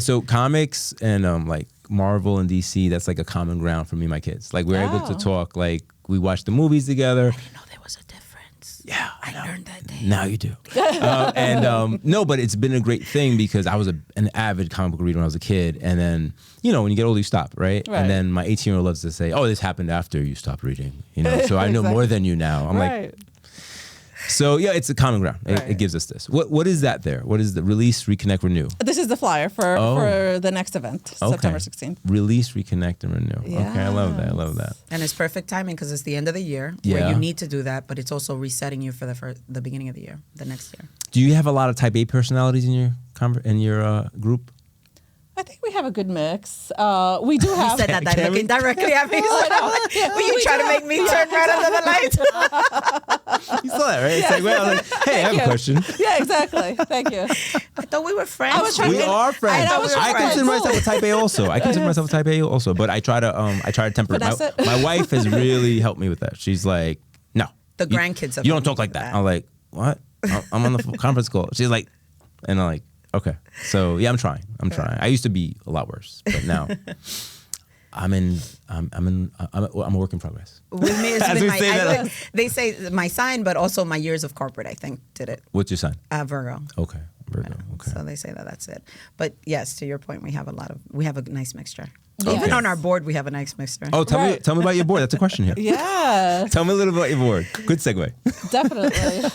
So comics and like Marvel and DC, that's like a common ground for me and my kids. Like we're able to talk, like we watch the movies together. I didn't know there was a difference. Yeah. I learned that day. Now you do. No, but it's been a great thing because I was an avid comic book reader when I was a kid. And then, when you get older, you stop, right? And then my 18-year-old loves to say, "Oh, this happened after you stopped reading." So I know more than you now. I'm like, so it's a common ground. It gives us this. What is that there? What is the release, reconnect, renew? This is the flyer for the next event, September 16th. Release, reconnect, and renew. Yes. Okay, I love that. And it's perfect timing because it's the end of the year where you need to do that, but it's also resetting you for the beginning of the year, the next year. Do you have a lot of Type A personalities in your group? I think we have a good mix. We do have. He said that looking directly at me. Will you try to make me turn right under the lights? You saw that, right? It's like, hey, I have a question. Yeah, exactly. Thank you. I thought we were friends. We are friends. I consider myself a Type A also. But I try to temper it. My wife has really helped me with that. She's like, no. The grandkids. You don't talk like that. I'm like, what? I'm on the conference call. She's like, and I'm like, okay. So I'm trying. I used to be a lot worse, but now I'm a work in progress. With me, it's been they say my sign, but also my years of corporate, I think, did it. What's your sign? Virgo. Okay. Virgo. Okay. So they say that's it. But yes, to your point, we have a nice mixture. Okay. Even on our board, we have a nice mixture. Oh, tell me about your board. That's a question here. Yeah. Tell me a little about your board. Good segue. Definitely.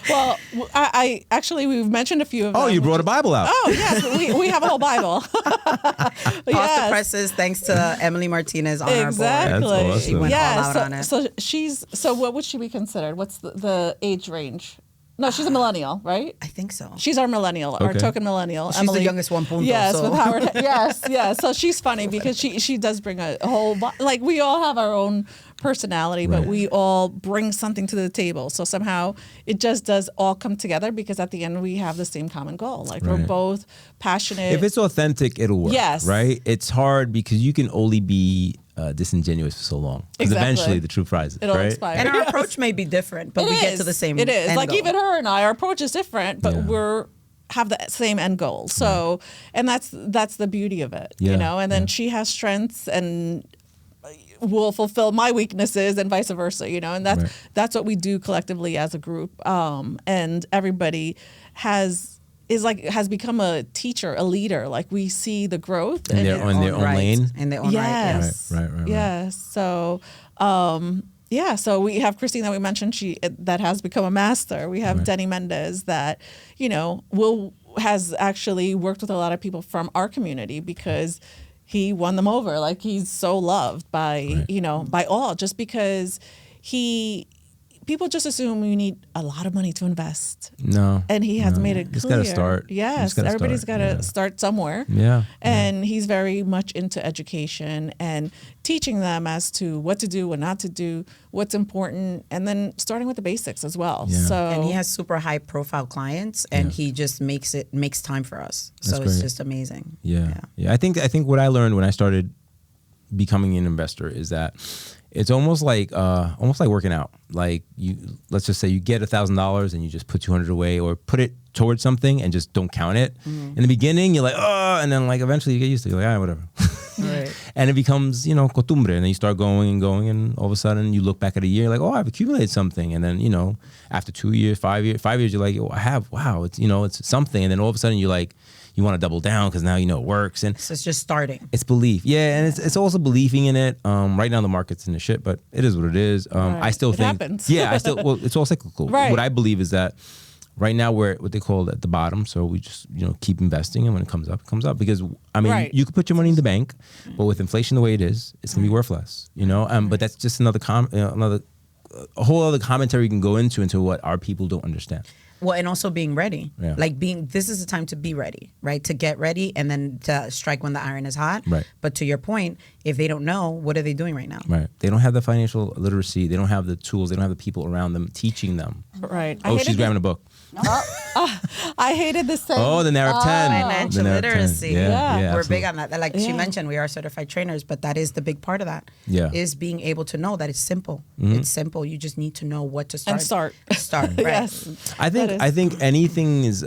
Well, I actually, we've mentioned a few of them. Oh, you brought a Bible out. Oh, yes. We have a whole Bible. Pasta presses, thanks to Emily Martinez on our board. Exactly. That's awesome. She went all out on it. So what would she be considered? What's the age range? No, she's a millennial, right? I think so. She's our millennial, our token millennial. She's Emily, the youngest one. Yes, so. with Howard. Yes. So she's funny because she does bring a whole like we all have our own personality, but we all bring something to the table. So somehow it just does all come together because at the end we have the same common goal. Like we're both passionate. If it's authentic, it'll work. Yes. Right. It's hard because you can only be disingenuous for so long. Because eventually the truth rises. It'll right? expire. And our approach may be different, but we get to the same end. It is. Like goal. even her and I, our approach is different, but we're have the same end goal. So and that's the beauty of it. And then she has strengths and will fulfill my weaknesses and vice versa, and that's what we do collectively as a group. And everybody has become a teacher, a leader. Like we see the growth in their own lane. In their own right. Right. Yes. So so we have Christine that we mentioned, that has become a master. We have Denny Mendez that, has actually worked with a lot of people from our community because he won them over. Like he's so loved by, by all, just because people just assume you need a lot of money to invest. No. And he has made it clear. Just got to start. Yes. Everybody's got to start somewhere. Yeah. And he's very much into education and teaching them as to what to do, what not to do, what's important, and then starting with the basics as well. Yeah. And he has super high profile clients and he just makes time for us. So it's just amazing. Yeah. I think what I learned when I started becoming an investor is that it's almost like working out. Like let's just say you get $1,000 and you just put $200 away or put it towards something and just don't count it. Mm-hmm. In the beginning, you're like, oh, and then like eventually you get used to it. You're like, all right, whatever. Right. And it becomes, costumbre, and then you start going, and all of a sudden you look back at a year, like, oh, I've accumulated something, and then after 2 years, 5 years, you're like, oh, I have, wow, it's it's something, and then all of a sudden you're like, you want to double down because now you know it works. And so it's just starting. It's belief. Yeah, and it's also believing in it. Right now the market's in the shit, but it is what it is. I still think happens. well, it's all cyclical. Right. What I believe is that right now we're at what they call at the bottom, so we just keep investing, and when it comes up, it comes up. Because I mean, you could put your money in the bank, but with inflation the way it is, it's gonna be worth less. But that's just another a whole other commentary you can go into what our people don't understand. Well, and also being ready. Yeah. This is the time to be ready, right? To get ready and then to strike when the iron is hot. Right. But to your point, if they don't know, what are they doing right now? Right. They don't have the financial literacy. They don't have the tools. They don't have the people around them teaching them. Right. Oh, she's grabbing a book. I hated this thing. Oh, the narrative 10. Financial literacy. Yeah, we're big on that. Like she mentioned, we are certified trainers, but that is the big part of that. Yeah. Is being able to know that it's simple. Mm-hmm. it's simple. You just need to know what to start. Start. Right. Yes. I think anything is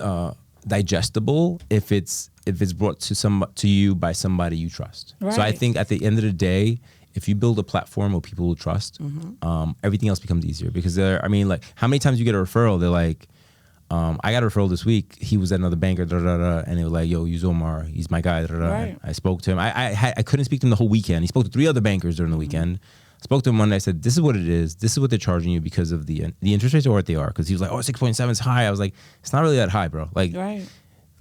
digestible if it's brought to you by somebody you trust. Right. So I think at the end of the day, if you build a platform where people will trust, everything else becomes easier. Because how many times you get a referral? They're like, I got a referral this week. He was at another banker, and they were like, "Yo, use Omar. He's my guy." Right. I spoke to him. I couldn't speak to him the whole weekend. He spoke to 3 other bankers during the weekend. Spoke to him Monday. I said, "This is what it is. This is what they're charging you because of the interest rates are what they are." Because he was like, "Oh, 6.7 is high." I was like, "It's not really that high, bro. Like,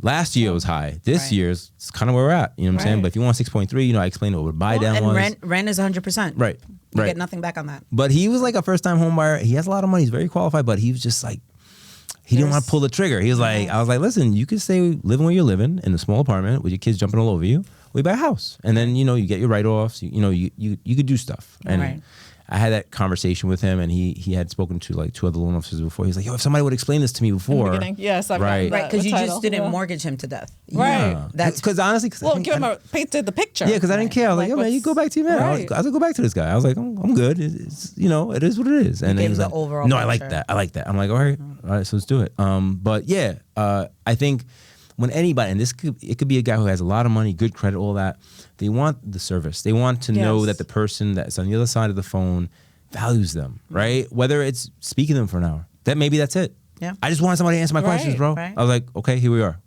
last year was high. This year's it's kind of where we're at. You know what I'm saying? But if you want 6.3, I explained what buy down was. And rent is 100%. Right. You get nothing back on that. But he was like a first time home buyer. He has a lot of money. He's very qualified, but he was just like, he didn't want to pull the trigger. He was like, I was like, listen, you could stay living where you're living in a small apartment with your kids jumping all over you. We buy a house, and then you get your write-offs. You could do stuff. And I had that conversation with him, and he had spoken to like 2 other loan officers before. He's like, "Yo, if somebody would explain this to me before." Yes, I've right, because you just didn't mortgage him to death. Right. Yeah. That's because honestly, painted the picture. Yeah, because I didn't care. I was like, "Yo, man, you go back to your man." Right. I was like, "Go back to this guy." I was like, "I'm good. It's it is what it is." And he he was the like, overall "No, picture. I like that." I'm like, "All right, so let's do it." But yeah, I think when anybody, and it could be a guy who has a lot of money, good credit, all that, they want the service. They want to know that the person that's on the other side of the phone values them, right? Whether it's speaking to them for an hour, that's it. Yeah. I just want somebody to answer my questions, bro. Right. I was like, okay, here we are.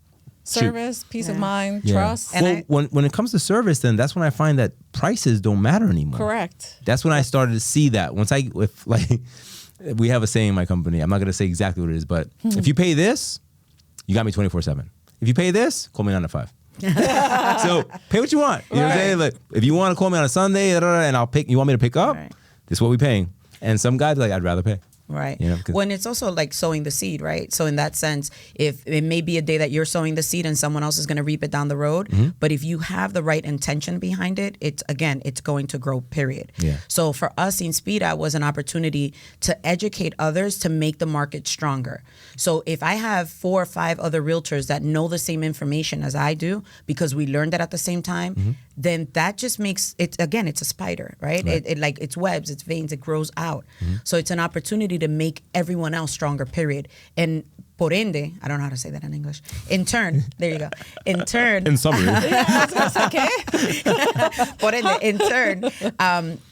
Service, peace of mind, trust. And when it comes to service, then that's when I find that prices don't matter anymore. Correct. That's when I started to see that. We have a saying in my company. I'm not going to say exactly what it is, but if you pay this, you got me 24/7. If you pay this, call me 9 to 5. So pay what you want. You know what I'm saying? Like, if you want to call me on a Sunday, and I'll pick. You want me to pick up? Right. This is what we're paying. And some guys are like, I'd rather pay. Right. You know, when it's also like sowing the seed, right? So in that sense, if it may be a day that you're sowing the seed and someone else is going to reap it down the road, but if you have the right intention behind it, it's going to grow, period. Yeah. So for us, Inspira was an opportunity to educate others to make the market stronger. So if I have 4 or 5 other realtors that know the same information as I do, because we learned it at the same time, then that just makes it, again, it's a spider, right? It's webs, it's veins, it grows out. So it's an opportunity to make everyone else stronger, period. And por ende, I don't know how to say that in English. In turn, there you go. In turn. In summary. Por ende, in turn,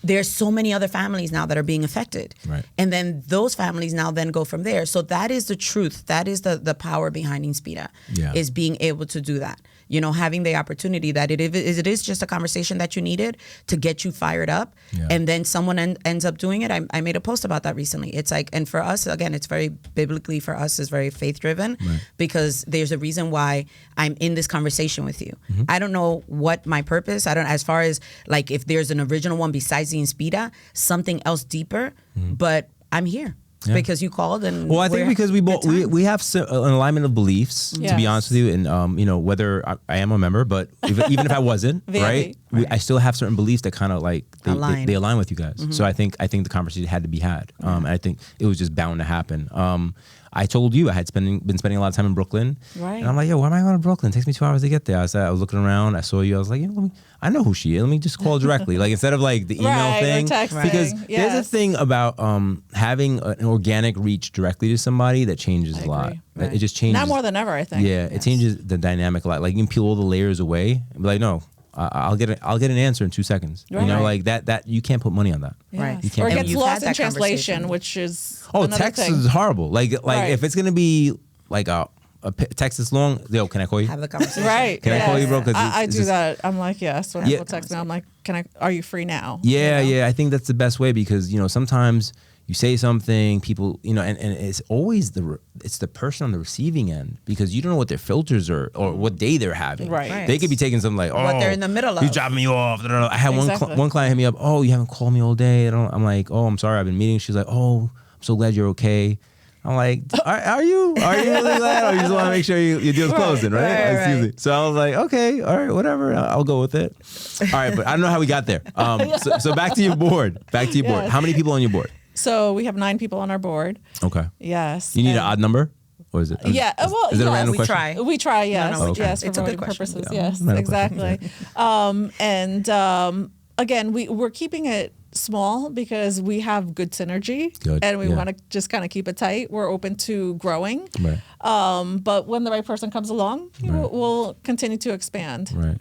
there's so many other families now that are being affected. Right. And then those families now then go from there. So that is the truth. That is the power behind Inspira, is being able to do that. Having the opportunity that it is just a conversation that you needed to get you fired up, and then someone ends up doing it. I made a post about that recently. It's like, and for us, again, it's very biblically, for us, is very faith-driven, because there's a reason why I'm in this conversation with you. I don't know what my purpose, as far as like if there's an original one besides the Inspira, something else deeper, but I'm here. Yeah. Because you called and I think because we have an alignment of beliefs, to be honest with you, and whether I am a member, but even if I wasn't, right, I still have certain beliefs that kind of like they align with you guys. So I think the conversation had to be had, and I think it was just bound to happen. I told you I had been spending a lot of time in Brooklyn, and I'm like, yo, why am I going to Brooklyn? It takes me 2 hours to get there. I was looking around, I saw you, I was like, I know who she is. Let me just call directly, like instead of like the email thing, because there's a thing about having an organic reach directly to somebody that changes a lot. It just changes. Now more than ever, I think. Yeah, it changes the dynamic a lot. Like you can peel all the layers away and be like, no. I'll get an answer in 2 seconds. Right. Like that you can't put money on that. Right. You can't. Or it gets lost in translation, which is text thing. Is horrible. Like if it's gonna be like a text this long, yo, can I call you? Have the conversation. Right. Can I call you, bro? Because I do that. I'm like, yes. When people text me, I'm like, are you free now? Yeah, yeah. I think that's the best way because, sometimes you say something, people, and it's always it's the person on the receiving end because you don't know what their filters are or what day they're having. Right. They could be taking something like, what they're in the middle of. He's dropping me off. I had one client hit me up. Oh, you haven't called me all day. I'm like, oh, I'm sorry. I've been meeting. She's like, oh, I'm so glad you're okay. I'm like, are you really glad? Or you just want to make sure your deal's closing, right? Right. So I was like, okay, all right, whatever. I'll go with it. All right, but I don't know how we got there. So back to your board. Board. How many people on your board? So we have 9 people on our board. Okay. Yes. You need an odd number? Or is it? Yeah. Is it a random question? We try, yes. No, yes, it's for a good voting question. purposes. Yeah. Yes, Random exactly. Again, we're keeping it small because we have good synergy and we want to just kind of keep it tight. We're open to growing. Right. But when the right person comes along, we'll continue to expand. Right.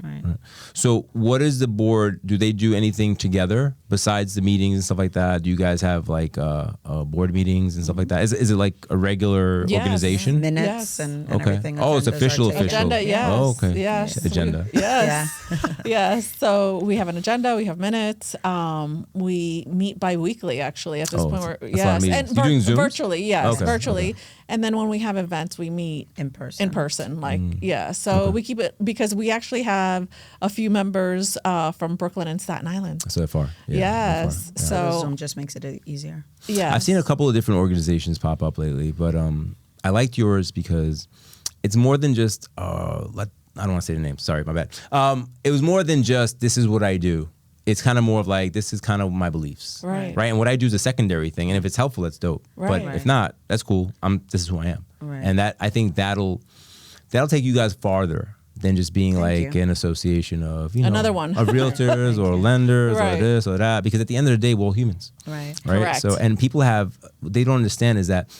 So what is the board? Do they do anything together besides the meetings and stuff like that? Do you guys have like board meetings and stuff like that? Is it like a regular organization? Minutes and everything. Oh, it's official. Agenda, yes. Oh, okay. Yes. Agenda. Yes. Yes. So we have an agenda. We have minutes. We meet bi-weekly actually at this point. Yes. And virtually. Yes. Okay. Virtually. Okay. And then when we have events, we meet in person. So we keep it because we actually have a few members from Brooklyn and Staten Island. So far. Yes. So Zoom just makes it easier. Yeah. I've seen a couple of different organizations pop up lately, but I liked yours because it's more than just I don't want to say the name. Sorry, my bad. It was more than just this is what I do. It's kind of more of like, this is kind of my beliefs. Right. And what I do is a secondary thing. And if it's helpful, that's dope. Right. But if not, that's cool. This is who I am. Right. And I think that'll take you guys farther than just being an association of, another one of realtors or lenders right. or this or that. Because at the end of the day, we're all humans. Right. Correct. So, and people they don't understand is that,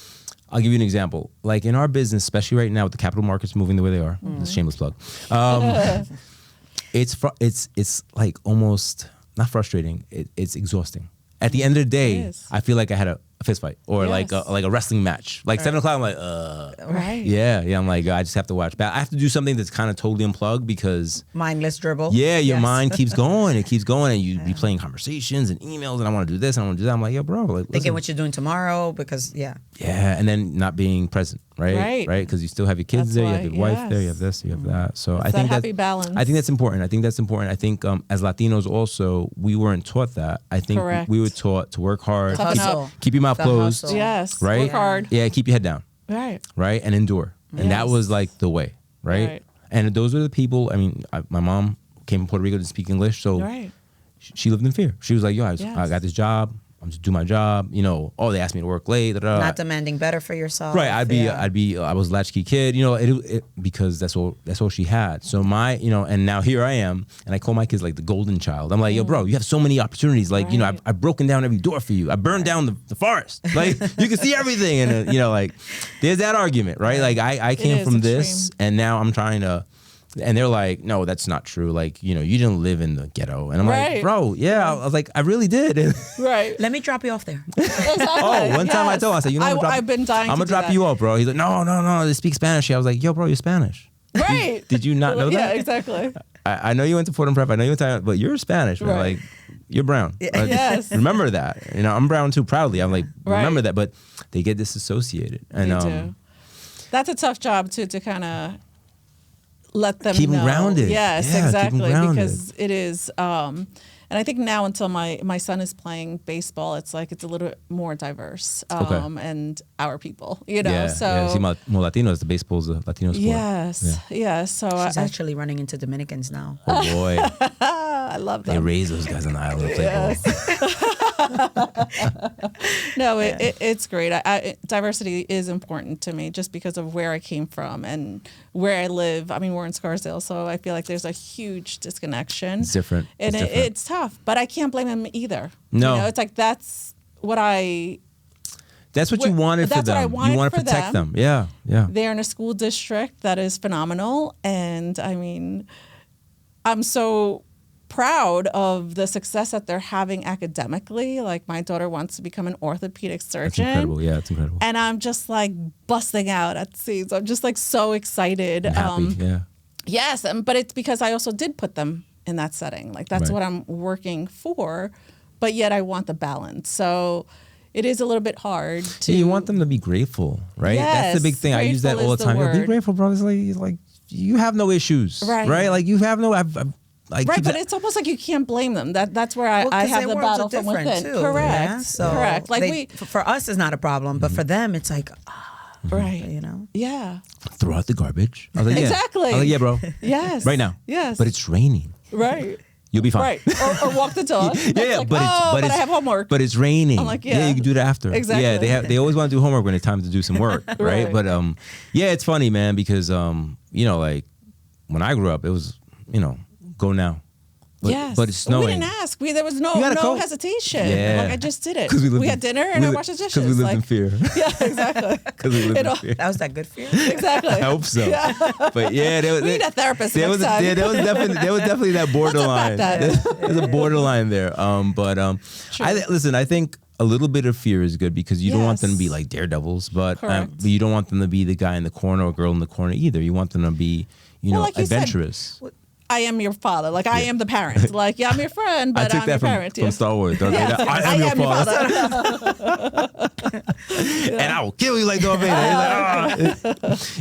I'll give you an example. Like in our business, especially right now with the capital markets moving the way they are, it's a shameless plug. It's like almost not frustrating. It's exhausting. At the end of the day, I feel like I had a fist fight or like a wrestling match. Like 7 o'clock, I'm like, right. Yeah. I'm like, I just have to watch. But I have to do something that's kind of totally unplugged because mindless dribble. Yeah, your mind keeps going. It keeps going, and you be playing conversations and emails, and I want to do this, and I want to do that. I'm like, yo, bro, like, thinking what you're doing tomorrow because yeah, and then not being present, right? Because you still have your kids there, you have your wife there, you have this, you have that. So I think happy balance. I think that's important. I think as Latinos also, we weren't taught that. I think we were taught to work hard, keep your mouth closed. Hustle. Yes, right. Work hard. Yeah, keep your head down. Right, and endure. And that was like the way, right? And those are the people. I mean, my mom came from Puerto Rico to speak English, so she lived in fear. She was like, yo, I got this job. I'm just do my job. They asked me to work late. Not demanding better for yourself. Right. I was a latchkey kid, because that's all she had. So and now here I am, and I call my kids like the golden child. I'm like, yo, bro, you have so many opportunities. Like, I've broken down every door for you. I burned down the forest. Like, you can see everything. And, like, there's that argument, right? Like, I came from this, and now I'm trying to. And they're like, no, that's not true. Like, you didn't live in the ghetto. And I'm like, bro, yeah. I was like, I really did. Right. Let me drop you off there. Exactly. One time I told him, I said, I've been dying I'm going to drop you off, bro. He's like, no, they speak Spanish. I was like, yo, bro, you're Spanish. Right. Did you not know that? Yeah, exactly. I know you went to Fordham Prep. I know you went to, but you're Spanish, man. Like, you're brown. Yes. Remember that. I'm brown too, proudly. I'm like, remember that. But they get disassociated. And they do. That's a tough job, too, to kind of let them keep them grounded. Yes, exactly. Because it is, and I think now until my son is playing baseball, it's like it's a little bit more diverse. And our people, So see, more Latinos. The baseball's a Latino sport. Yes. So she's actually running into Dominicans now. Oh boy, I love them. They raise those guys on the island to play ball. No, it's great. Diversity is important to me just because of where I came from and where I live. I mean, we're in Scarsdale, so I feel like there's a huge disconnection. It's different. And it's tough, but I can't blame them either. No. It's like that's what you wanted for them. You want to protect them. Yeah. They're in a school district that is phenomenal. And I mean, I'm so proud of the success that they're having academically. Like my daughter wants to become an orthopedic surgeon. That's incredible. Yeah, it's incredible. And I'm just like busting out at seams. I'm just like so excited. And happy, yeah. Yes, but it's because I also did put them in that setting. Like that's Right. what I'm working for, but yet I want the balance. So it is a little bit hard to. Yeah, you want them to be grateful, right? Yes, that's the big thing. I use that all the time. Be grateful, bro. It's like you have no issues, right? Like you have no. Like, right, but it's almost like you can't blame them. That's where I have the battle from within. Too, correct, yeah? So correct. Like for us, it's not a problem, but for them, it's like, right, you know, yeah. Throw out the garbage. I was like, yeah. Exactly. I was like, yeah, bro. Yes. Right now. Yes. But it's raining. Right. You'll be fine. Right. Or walk the dog. Yeah, like, but I have homework. But it's raining. I'm like, yeah. You can do that after. Exactly. Yeah, they always want to do homework when it's time to do some work, right? Right. But yeah, it's funny, man, because you know, like when I grew up, it was, you know, go now. Yes. But it's snowing. We didn't ask. There was no hesitation. Yeah. Like I just did it. We had dinner and I washed the dishes. Because we lived in fear. Yeah, exactly. Because we lived in fear. that was that good fear. Exactly. I hope so. Yeah. But yeah, We need a therapist there next was time. there was definitely that borderline. There's a borderline there. I think a little bit of fear is good because you don't want them to be like daredevils, but you don't want them to be the guy in the corner or girl in the corner either. You want them to be, like adventurous. I am your father. Like I am the parent. Like I'm your friend, but I'm your parent. From Star Wars. I am your father. And I will kill you like Darth Vader.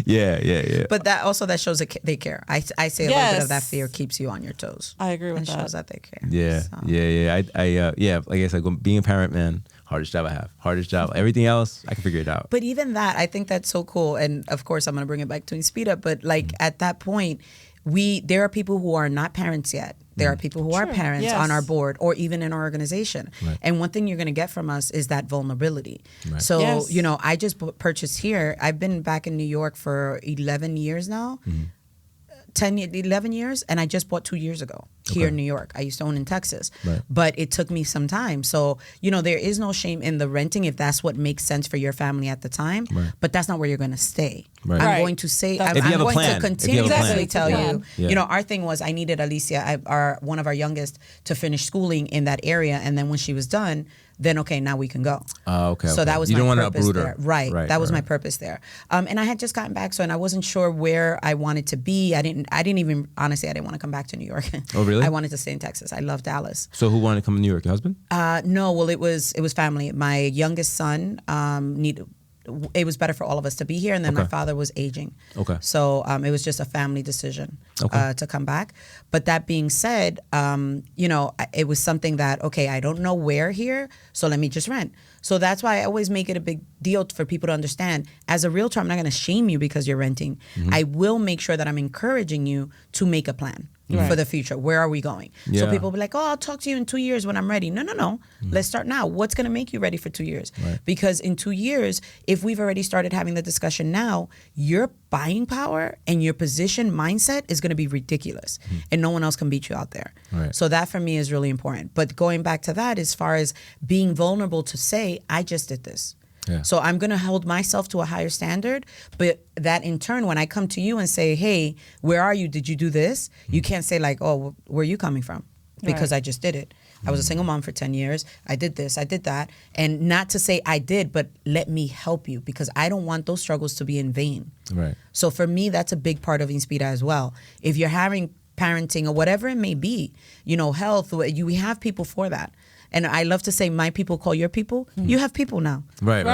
Yeah. But that shows that they care. I say a little bit of that fear keeps you on your toes. I agree with that. And shows that they care. Yeah, so. Yeah. Like I said, being a parent, man, hardest job I have. Hardest job. Everything else, I can figure it out. But even that, I think that's so cool. And of course, I'm going to bring it back to Inspira. But like at that point, there are people who are not parents yet. There are people who are parents on our board or even in our organization. Right. And one thing you're going to get from us is that vulnerability. Right. So, I just purchased here. I've been back in New York for 11 years now. 11 years, and I just bought 2 years ago here in New York. I used to own in Texas, but it took me some time. So, there is no shame in the renting if that's what makes sense for your family at the time, but that's not where you're going to stay. Right. I'm going to say, I'm going to continuously tell you, our thing was I needed Alicia, one of our youngest, to finish schooling in that area. And then when she was done, then now we can go. So that was my purpose there. Right. That was my purpose there. And I had just gotten back, and I wasn't sure where I wanted to be. I didn't even honestly, I didn't want to come back to New York. Oh, really? I wanted to stay in Texas. I love Dallas. So who wanted to come to New York? Your husband? No. Well, it was family. My youngest son it was better for all of us to be here, and then my father was aging. So it was just a family decision to come back. But that being said, it was something that, I don't know where here, so let me just rent. So that's why I always make it a big deal for people to understand. As a realtor, I'm not going to shame you because you're renting. I will make sure that I'm encouraging you to make a plan. For the future. Where are we going? So people will be like, I'll talk to you in 2 years when I'm ready. No. Let's start now. What's going to make you ready for 2 years? Because in 2 years, if we've already started having the discussion now, your buying power and your position mindset is going to be ridiculous. And no one else can beat you out there. So that for me is really important. But going back to that, as far as being vulnerable to say, I just did this. So I'm going to hold myself to a higher standard, but that in turn, when I come to you and say, hey, where are you? Did you do this? You can't say like, oh, where are you coming from? Because I just did it. I was a single mom for 10 years. I did this, I did that. And not to say I did, but let me help you because I don't want those struggles to be in vain. So for me, that's a big part of Inspira as well. If you're having parenting or whatever it may be, health, we have people for that. And I love to say, my people call your people. You have people now. Right.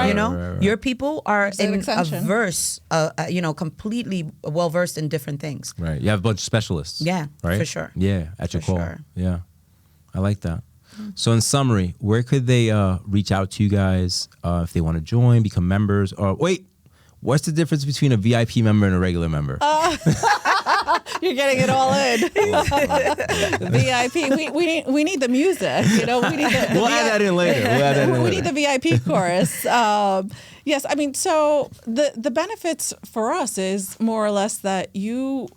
Your people are completely well versed in different things. Right. You have a bunch of specialists. Yeah. Right. For sure. Yeah. At your call. Sure. Yeah. I like that. So in summary, where could they reach out to you guys if they want to join, become members, or what's the difference between a VIP member and a regular member? You're getting it all in. VIP. We need the music. We need the we'll add that in later. We need the VIP chorus. Yes, I mean, so the benefits for us is more or less that your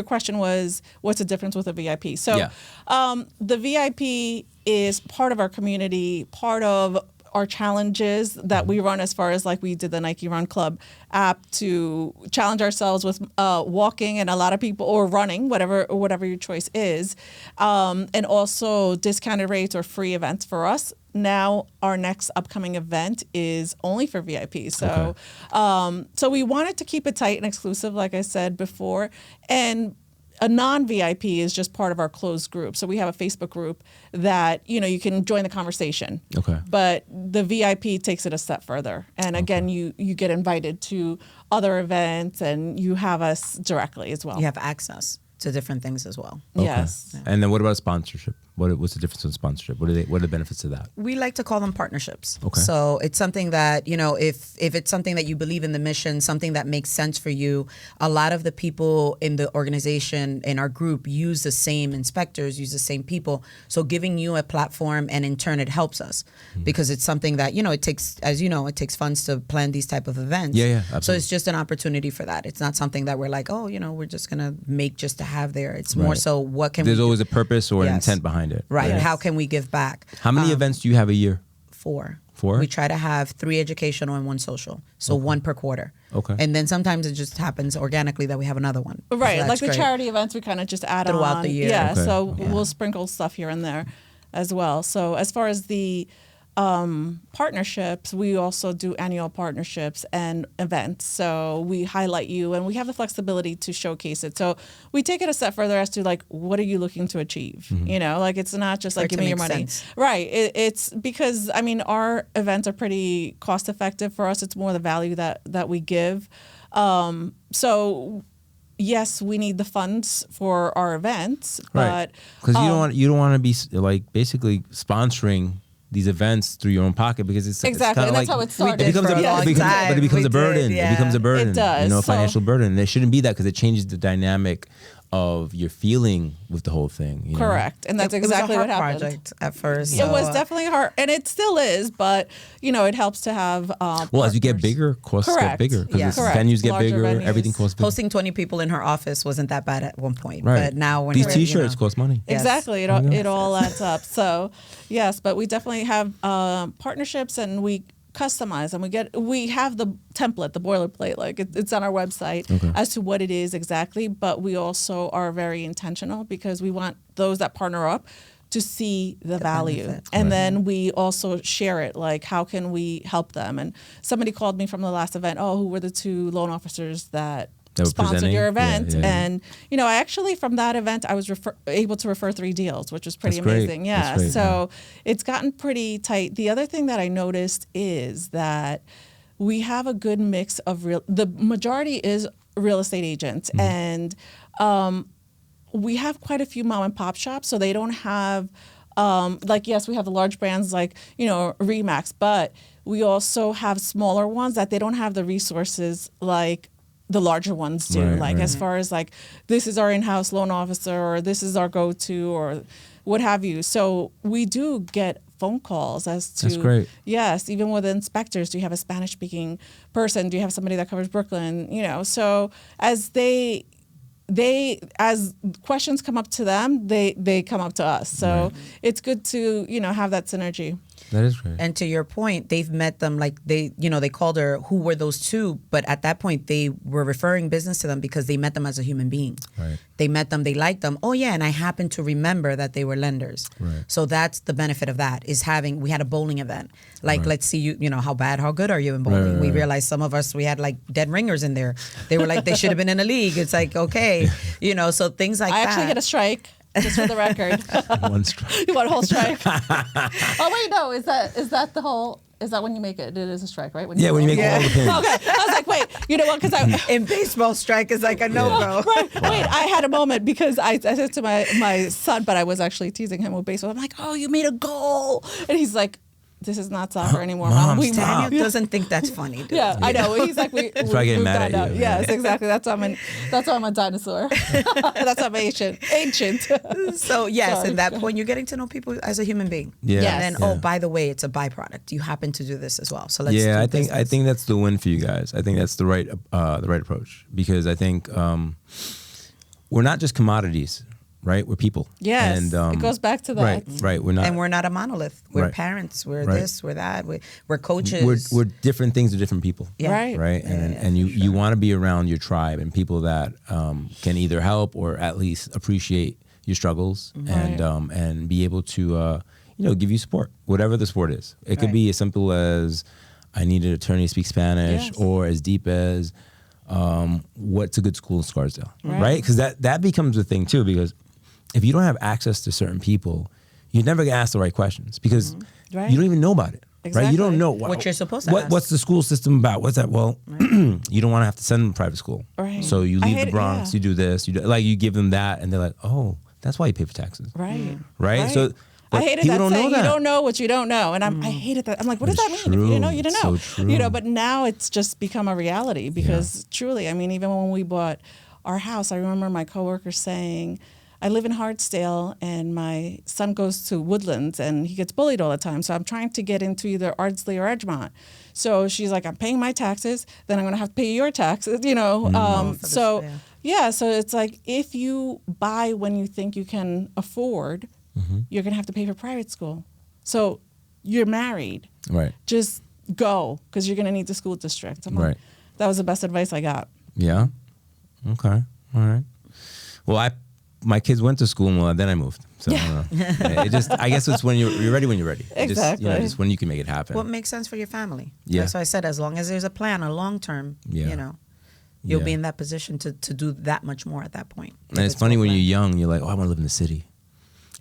question was, what's the difference with a VIP? So the VIP is part of our community, part of our challenges that we run, as far as like we did the Nike Run Club app to challenge ourselves with walking, and a lot of people, or running, whatever your choice is, and also discounted rates or free events for us. Now our next upcoming event is only for VIPs. So, so we wanted to keep it tight and exclusive, like I said before, and a non-VIP is just part of our closed group. So we have a Facebook group that, you can join the conversation. Okay. But the VIP takes it a step further. And again, you get invited to other events, and you have us directly as well. You have access to different things as well. Okay. Yes. Yeah. And then what about sponsorship? What's the difference in sponsorship? What are the benefits of that? We like to call them partnerships. Okay. So it's something that, if it's something that you believe in the mission, something that makes sense for you, a lot of the people in the organization, in our group, use the same inspectors, use the same people. So giving you a platform, and in turn it helps us because it's something that, it takes, as it takes funds to plan these type of events. Yeah, absolutely. So it's just an opportunity for that. It's not something that we're like, we're just going to make just to have there. It's more so what can There's we always do? a purpose or an intent behind it. Right. Yes. How can we give back? How many events do you have a year? 4. 4? We try to have 3 educational and 1 social. So 1 per quarter. Okay. And then sometimes it just happens organically that we have another one. Right. So like the great. charity events, we kind of just add Throughout on the year. Yeah. Okay. So we'll sprinkle stuff here and there as well. So as far as the partnerships, we also do annual partnerships and events. So we highlight you, and we have the flexibility to showcase it. So we take it a step further as to like, what are you looking to achieve? Like it's not just like, give me your money. Right. It's because, our events are pretty cost effective for us. It's more the value that we give. So yes, we need the funds for our events, Right. but Because you don't want to be like basically sponsoring these events through your own pocket, because it's exactly, it's and that's like, how it started. It becomes for a long time. but it becomes We a burden. did, yeah. It becomes a burden. It does. A financial burden. And it shouldn't be that, because it changes the dynamic of your feeling with the whole thing. Correct. And that's exactly what happened. Project at first. It was definitely hard, and it still is, but it helps to have well, as you get bigger, costs get bigger, because venues get Larger bigger, venues. everything costs bigger. Hosting 20 people in her office wasn't that bad at one point. Right. But now when these we're, T-shirts cost money. Yes. Exactly. It all adds up. So yes, but we definitely have partnerships, and we customize, and we have the template, the boilerplate, like it's on our website as to what it is exactly, but we also are very intentional, because we want those that partner up to see the value benefit. and then we also share it, like how can we help them. And somebody called me from the last event, who were the 2 loan officers that sponsored your event. And I actually, from that event, I was able to refer 3 deals, which was pretty amazing. Yeah. So it's gotten pretty tight. The other thing that I noticed is that we have a good mix of the majority is real estate agents, and we have quite a few mom and pop shops, so they don't have yes, we have the large brands like Remax, but we also have smaller ones that they don't have the resources like the larger ones do, as far as like, this is our in-house loan officer, or this is our go-to, or what have you. So we do get phone calls as to, that's great. Yes, even with inspectors, do you have a Spanish-speaking person? Do you have somebody that covers Brooklyn? So as as questions come up to them, they come up to us. So it's good to have that synergy. That is great. And to your point, they've met them, like they called her, who were those 2? But at that point, they were referring business to them because they met them as a human being. Right. They met them, they liked them. Oh yeah, and I happened to remember that they were lenders. Right. So that's the benefit of that, is we had a bowling event. Like, let's see how good are you in bowling? We realized some of us, we had like dead ringers in there. They were like, they should have been in a league. It's like, okay, so things like that. I actually get a strike. Just for the record. 1 strike. You want a whole strike? Oh wait, no. Is that the whole? Is that when you make it? It is a strike, right? When you make all the pins. Okay. I was like, wait. You know what? Because in baseball, strike is like a no-go. Right. Wait. I had a moment because I said to my son, but I was actually teasing him with baseball. I'm like, oh, you made a goal, and he's like, this is not soccer anymore, Mom. Daniel doesn't think that's funny. Dude. Yeah, I know. He's like, we're getting mad at you. Yes, exactly. That's why I'm a dinosaur. That's why I'm ancient. So yes, at that point, you're getting to know people as a human being. Yeah. Yes. And then, by the way, it's a byproduct. You happen to do this as well. So let's. Yeah, I think that's the win for you guys. I think that's the right approach, because I think we're not just commodities. right? We're people. Yes, and it goes back to that. Right. We're not, and we're not a monolith. We're parents. We're this. We're that. We're coaches. We're different things to different people. Yeah. Right. And you want to be around your tribe and people that can either help or at least appreciate your struggles and be able to give you support, whatever the sport is. It could be as simple as I need an attorney to speak Spanish, or as deep as what's a good school in Scarsdale, right? Because that becomes a thing too, because if you don't have access to certain people, you never get asked the right questions because you don't even know about it. Exactly. Right? You don't know what you're supposed to ask. What's the school system about? What's that? Well, you don't want to have to send them to private school. Right. So you leave the Bronx, you do this, you give them that, and they're like, oh, that's why you pay for taxes. Right? So I hated that saying, you don't know what you don't know. And I hated that. I'm like, what does that mean? If you didn't know, you didn't know. So true. But now it's just become a reality because truly, I mean, even when we bought our house, I remember my coworker saying, I live in Hartsdale and my son goes to Woodlands and he gets bullied all the time. So I'm trying to get into either Ardsley or Edgemont. So she's like, I'm paying my taxes, then I'm going to have to pay your taxes, So it's like if you buy when you think you can afford, you're going to have to pay for private school. So you're married. Right. Just go because you're going to need the school district. Like, that was the best advice I got. Yeah. Okay. All right. Well, my kids went to school and then I moved. So I don't know. I guess it's when you're ready when you're ready. Exactly. Just when you can make it happen. What makes sense for your family. Yeah. That's why I said as long as there's a plan, a long term, you'll be in that position to do that much more at that point. And it's funny when you're young, you're like, oh, I want to live in the city.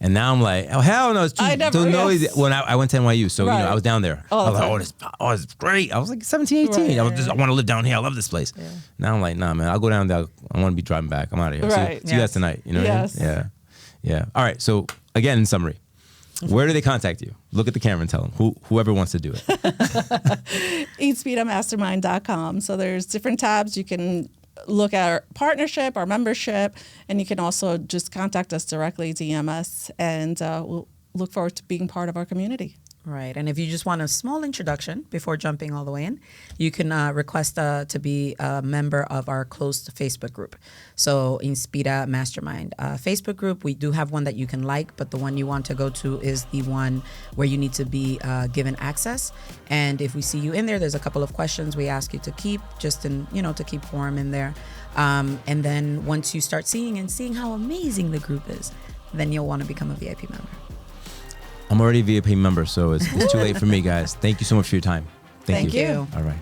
And now I'm like, oh, hell no, it's too noisy. When I went to NYU, so I was down there. I was like, oh, it's great. I was like 17, 18. I want to live down here. I love this place. Yeah. Now I'm like, nah, man, I'll go down there. I want to be driving back. I'm out of here. See you guys tonight. You know what I mean? Yeah. All right. So again, in summary, where do they contact you? Look at the camera and tell them, whoever wants to do it. InspiraMastermind.com. So there's different tabs. You can look at our partnership, our membership, and you can also just contact us directly, DM us, and we'll look forward to being part of our community. Right. And if you just want a small introduction before jumping all the way in, you can request to be a member of our closed Facebook group. So Inspira Mastermind Facebook group, we do have one that you can like, but the one you want to go to is the one where you need to be given access. And if we see you in there, there's a couple of questions we ask you to keep just to keep warm in there. And then once you start seeing how amazing the group is, then you'll want to become a VIP member. I'm already a VIP member, so it's too late for me, guys. Thank you so much for your time. Thank you. You. All right.